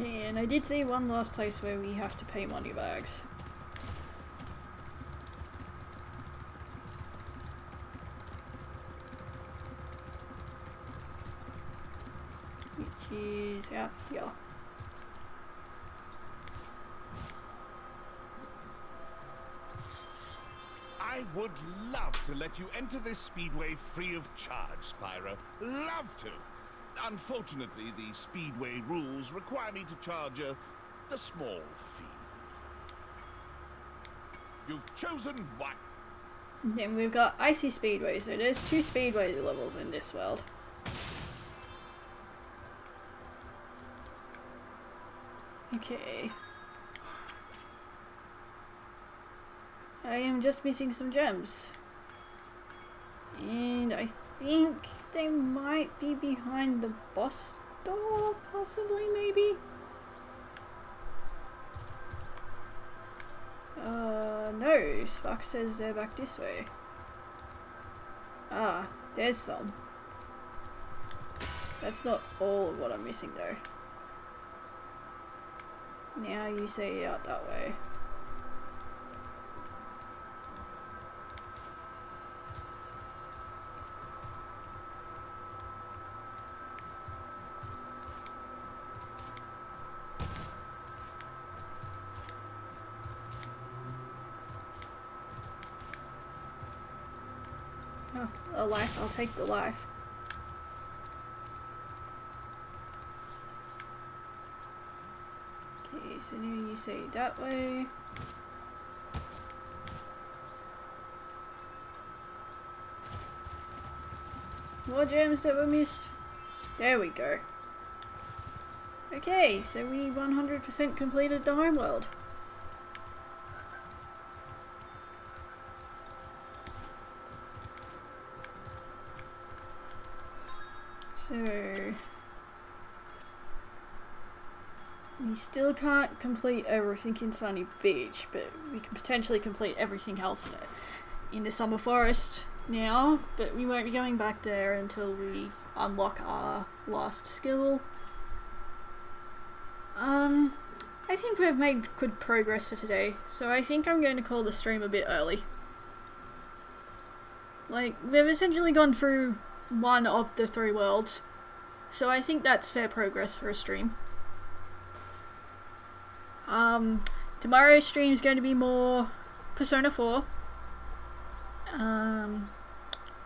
And I did see one last place where we have to pay money bags. Which is out here. I would love to let you enter this speedway free of charge, Spyro. Love to. Unfortunately, the speedway rules require me to charge a small fee. You've chosen one. Then we've got Icy Speedway, so there's 2 speedway levels in this world. Okay. I am just missing some gems. And I think they might be behind the boss door, possibly, maybe? No, Spark says they're back this way. Ah, there's some. That's not all of what I'm missing though. Now you say out that way. Oh, a life. I'll take the life. Okay, so now you say that way. More gems that were missed. There we go. Okay, so we 100% completed the homeworld. So we still can't complete everything in Sunny Beach, but we can potentially complete everything else in the Summer Forest now, but we won't be going back there until we unlock our last skill. I think we've made good progress for today, so I think I'm going to call the stream a bit early. Like, we've essentially gone through one of the 3 worlds, so I think that's fair progress for a stream. Tomorrow's stream is going to be more Persona 4, and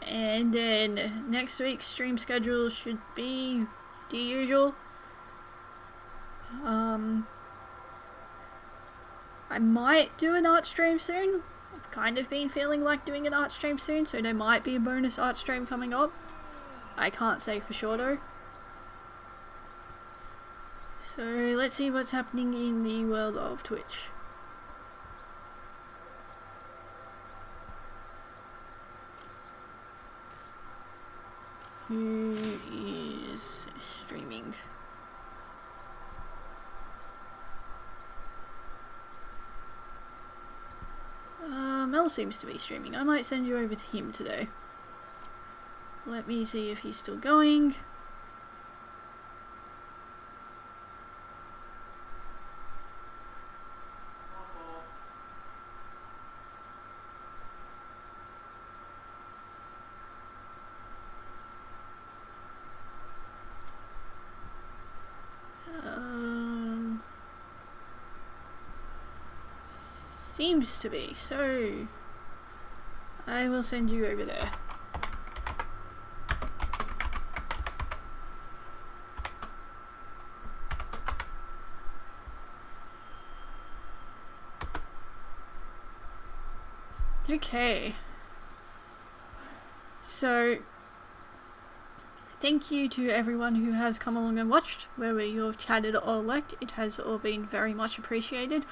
then next week's stream schedule should be the usual. I might do an art stream soon. I've kind of been feeling like doing an art stream soon, so there might be a bonus art stream coming up. I can't say for sure though. So let's see what's happening in the world of Twitch. Who is streaming? Mel seems to be streaming. I might send you over to him today. Let me see if he's still going. Seems to be, so I will send you over there. Okay, so thank you to everyone who has come along and watched, whether you've chatted or liked. It has all been very much appreciated,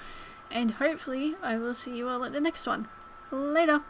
and hopefully I will see you all at the next one. Later!